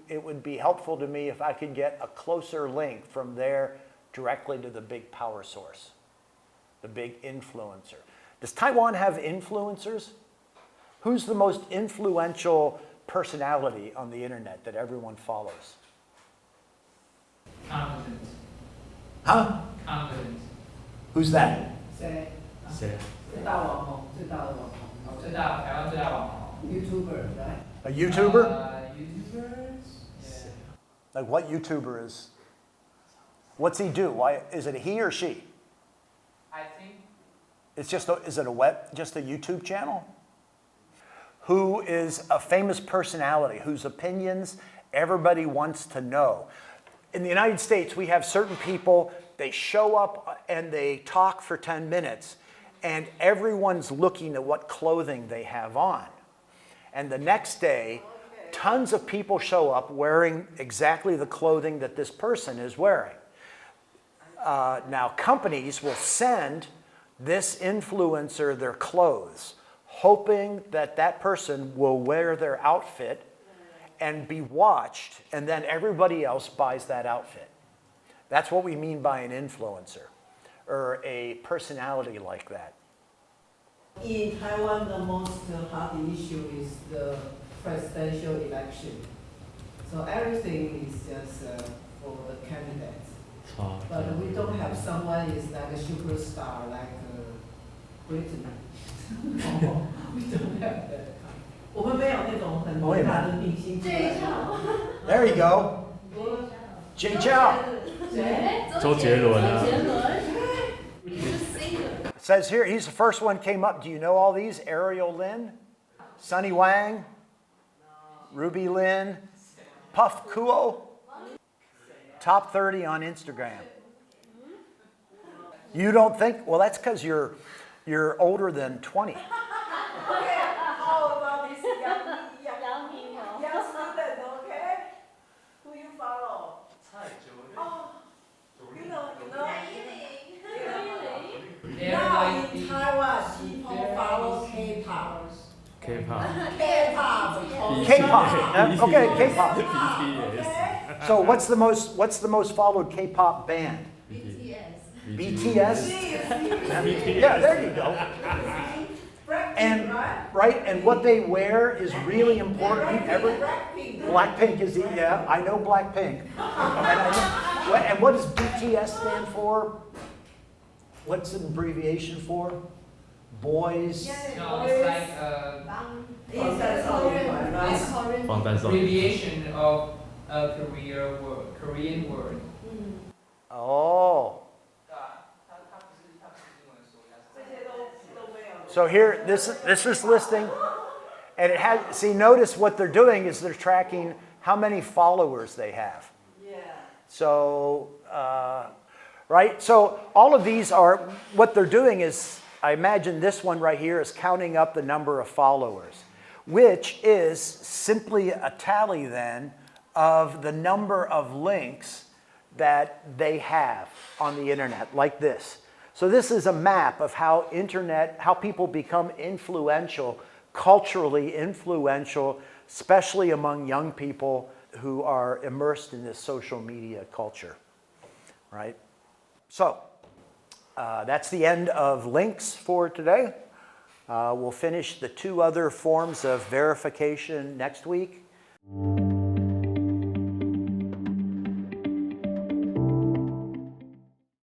S1: It would be helpful to me if I could get a closer link from there directly to the big power source, the big influencer. Does Taiwan have influencers? Who's the most influential personality on the internet that everyone follows?
S3: Confident.
S1: Huh?
S3: Confident.
S1: Who's that?
S2: 谁？
S5: 谁？
S2: 最大网红，最大的网红。
S3: 台湾最大网红。
S2: YouTuber, right?
S1: A YouTuber?
S3: YouTubers? Yeah.
S1: Like what YouTuber is? What's he do? Why is it a he or she?
S3: I think
S1: It's just is it just a YouTube channel? Who is a famous personality whose opinions everybody wants to know? In the United States, we have certain people, they show up and they talk for 10 minutes, and everyone's looking at what clothing they have on. And the next day, tons of people show up wearing exactly the clothing that this person is wearing. Now, companies will send this influencer their clothes, hoping that that person will wear their outfit and be watched, and then everybody else buys that outfit. That's what we mean by an influencer, or a personality like that.
S2: In Taiwan, the most hot issue is the presidential election. So everything is just for the candidates. But we don't have someone is like a superstar like Britain. No, we don't have that. 我们没有那种很伟大的明星。
S1: There you go. Jay Chou.
S5: 周杰伦啊。
S1: It says here, he's the first one came up. Do you know all these? Ariel Lin, Sunny Wang, Ruby Lin, Puff Kuo. Top 30 on Instagram. You don't think? Well, that's because you're older than 20.
S2: How about this young student, okay? Who you follow? Oh, you know. Now in Taiwan, people follow K-pop.
S5: K-pop.
S1: K-pop. Okay, K-pop.
S5: BTS.
S1: So what's the most followed K-pop band? BTS. Yeah, there you go. And right, and what they wear is really important. Blackpink is I know Blackpink. And what does BTS stand for? What's an abbreviation for? Boys.
S3: no, it's like abbreviation of a Korean word.
S1: Oh. So here, this is listing, and it has. See, notice what they're doing is they're tracking how many followers they have.
S2: Yeah.
S1: So, right. So all of these are what they're doing is. I imagine this one right here is counting up the number of followers, which is simply a tally then of the number of links that they have on the internet, like this. So this is a map of how people become influential, culturally influential, especially among young people who are immersed in this social media culture, right? So that's the end of links for today. We'll finish the 2 other forms of verification next week.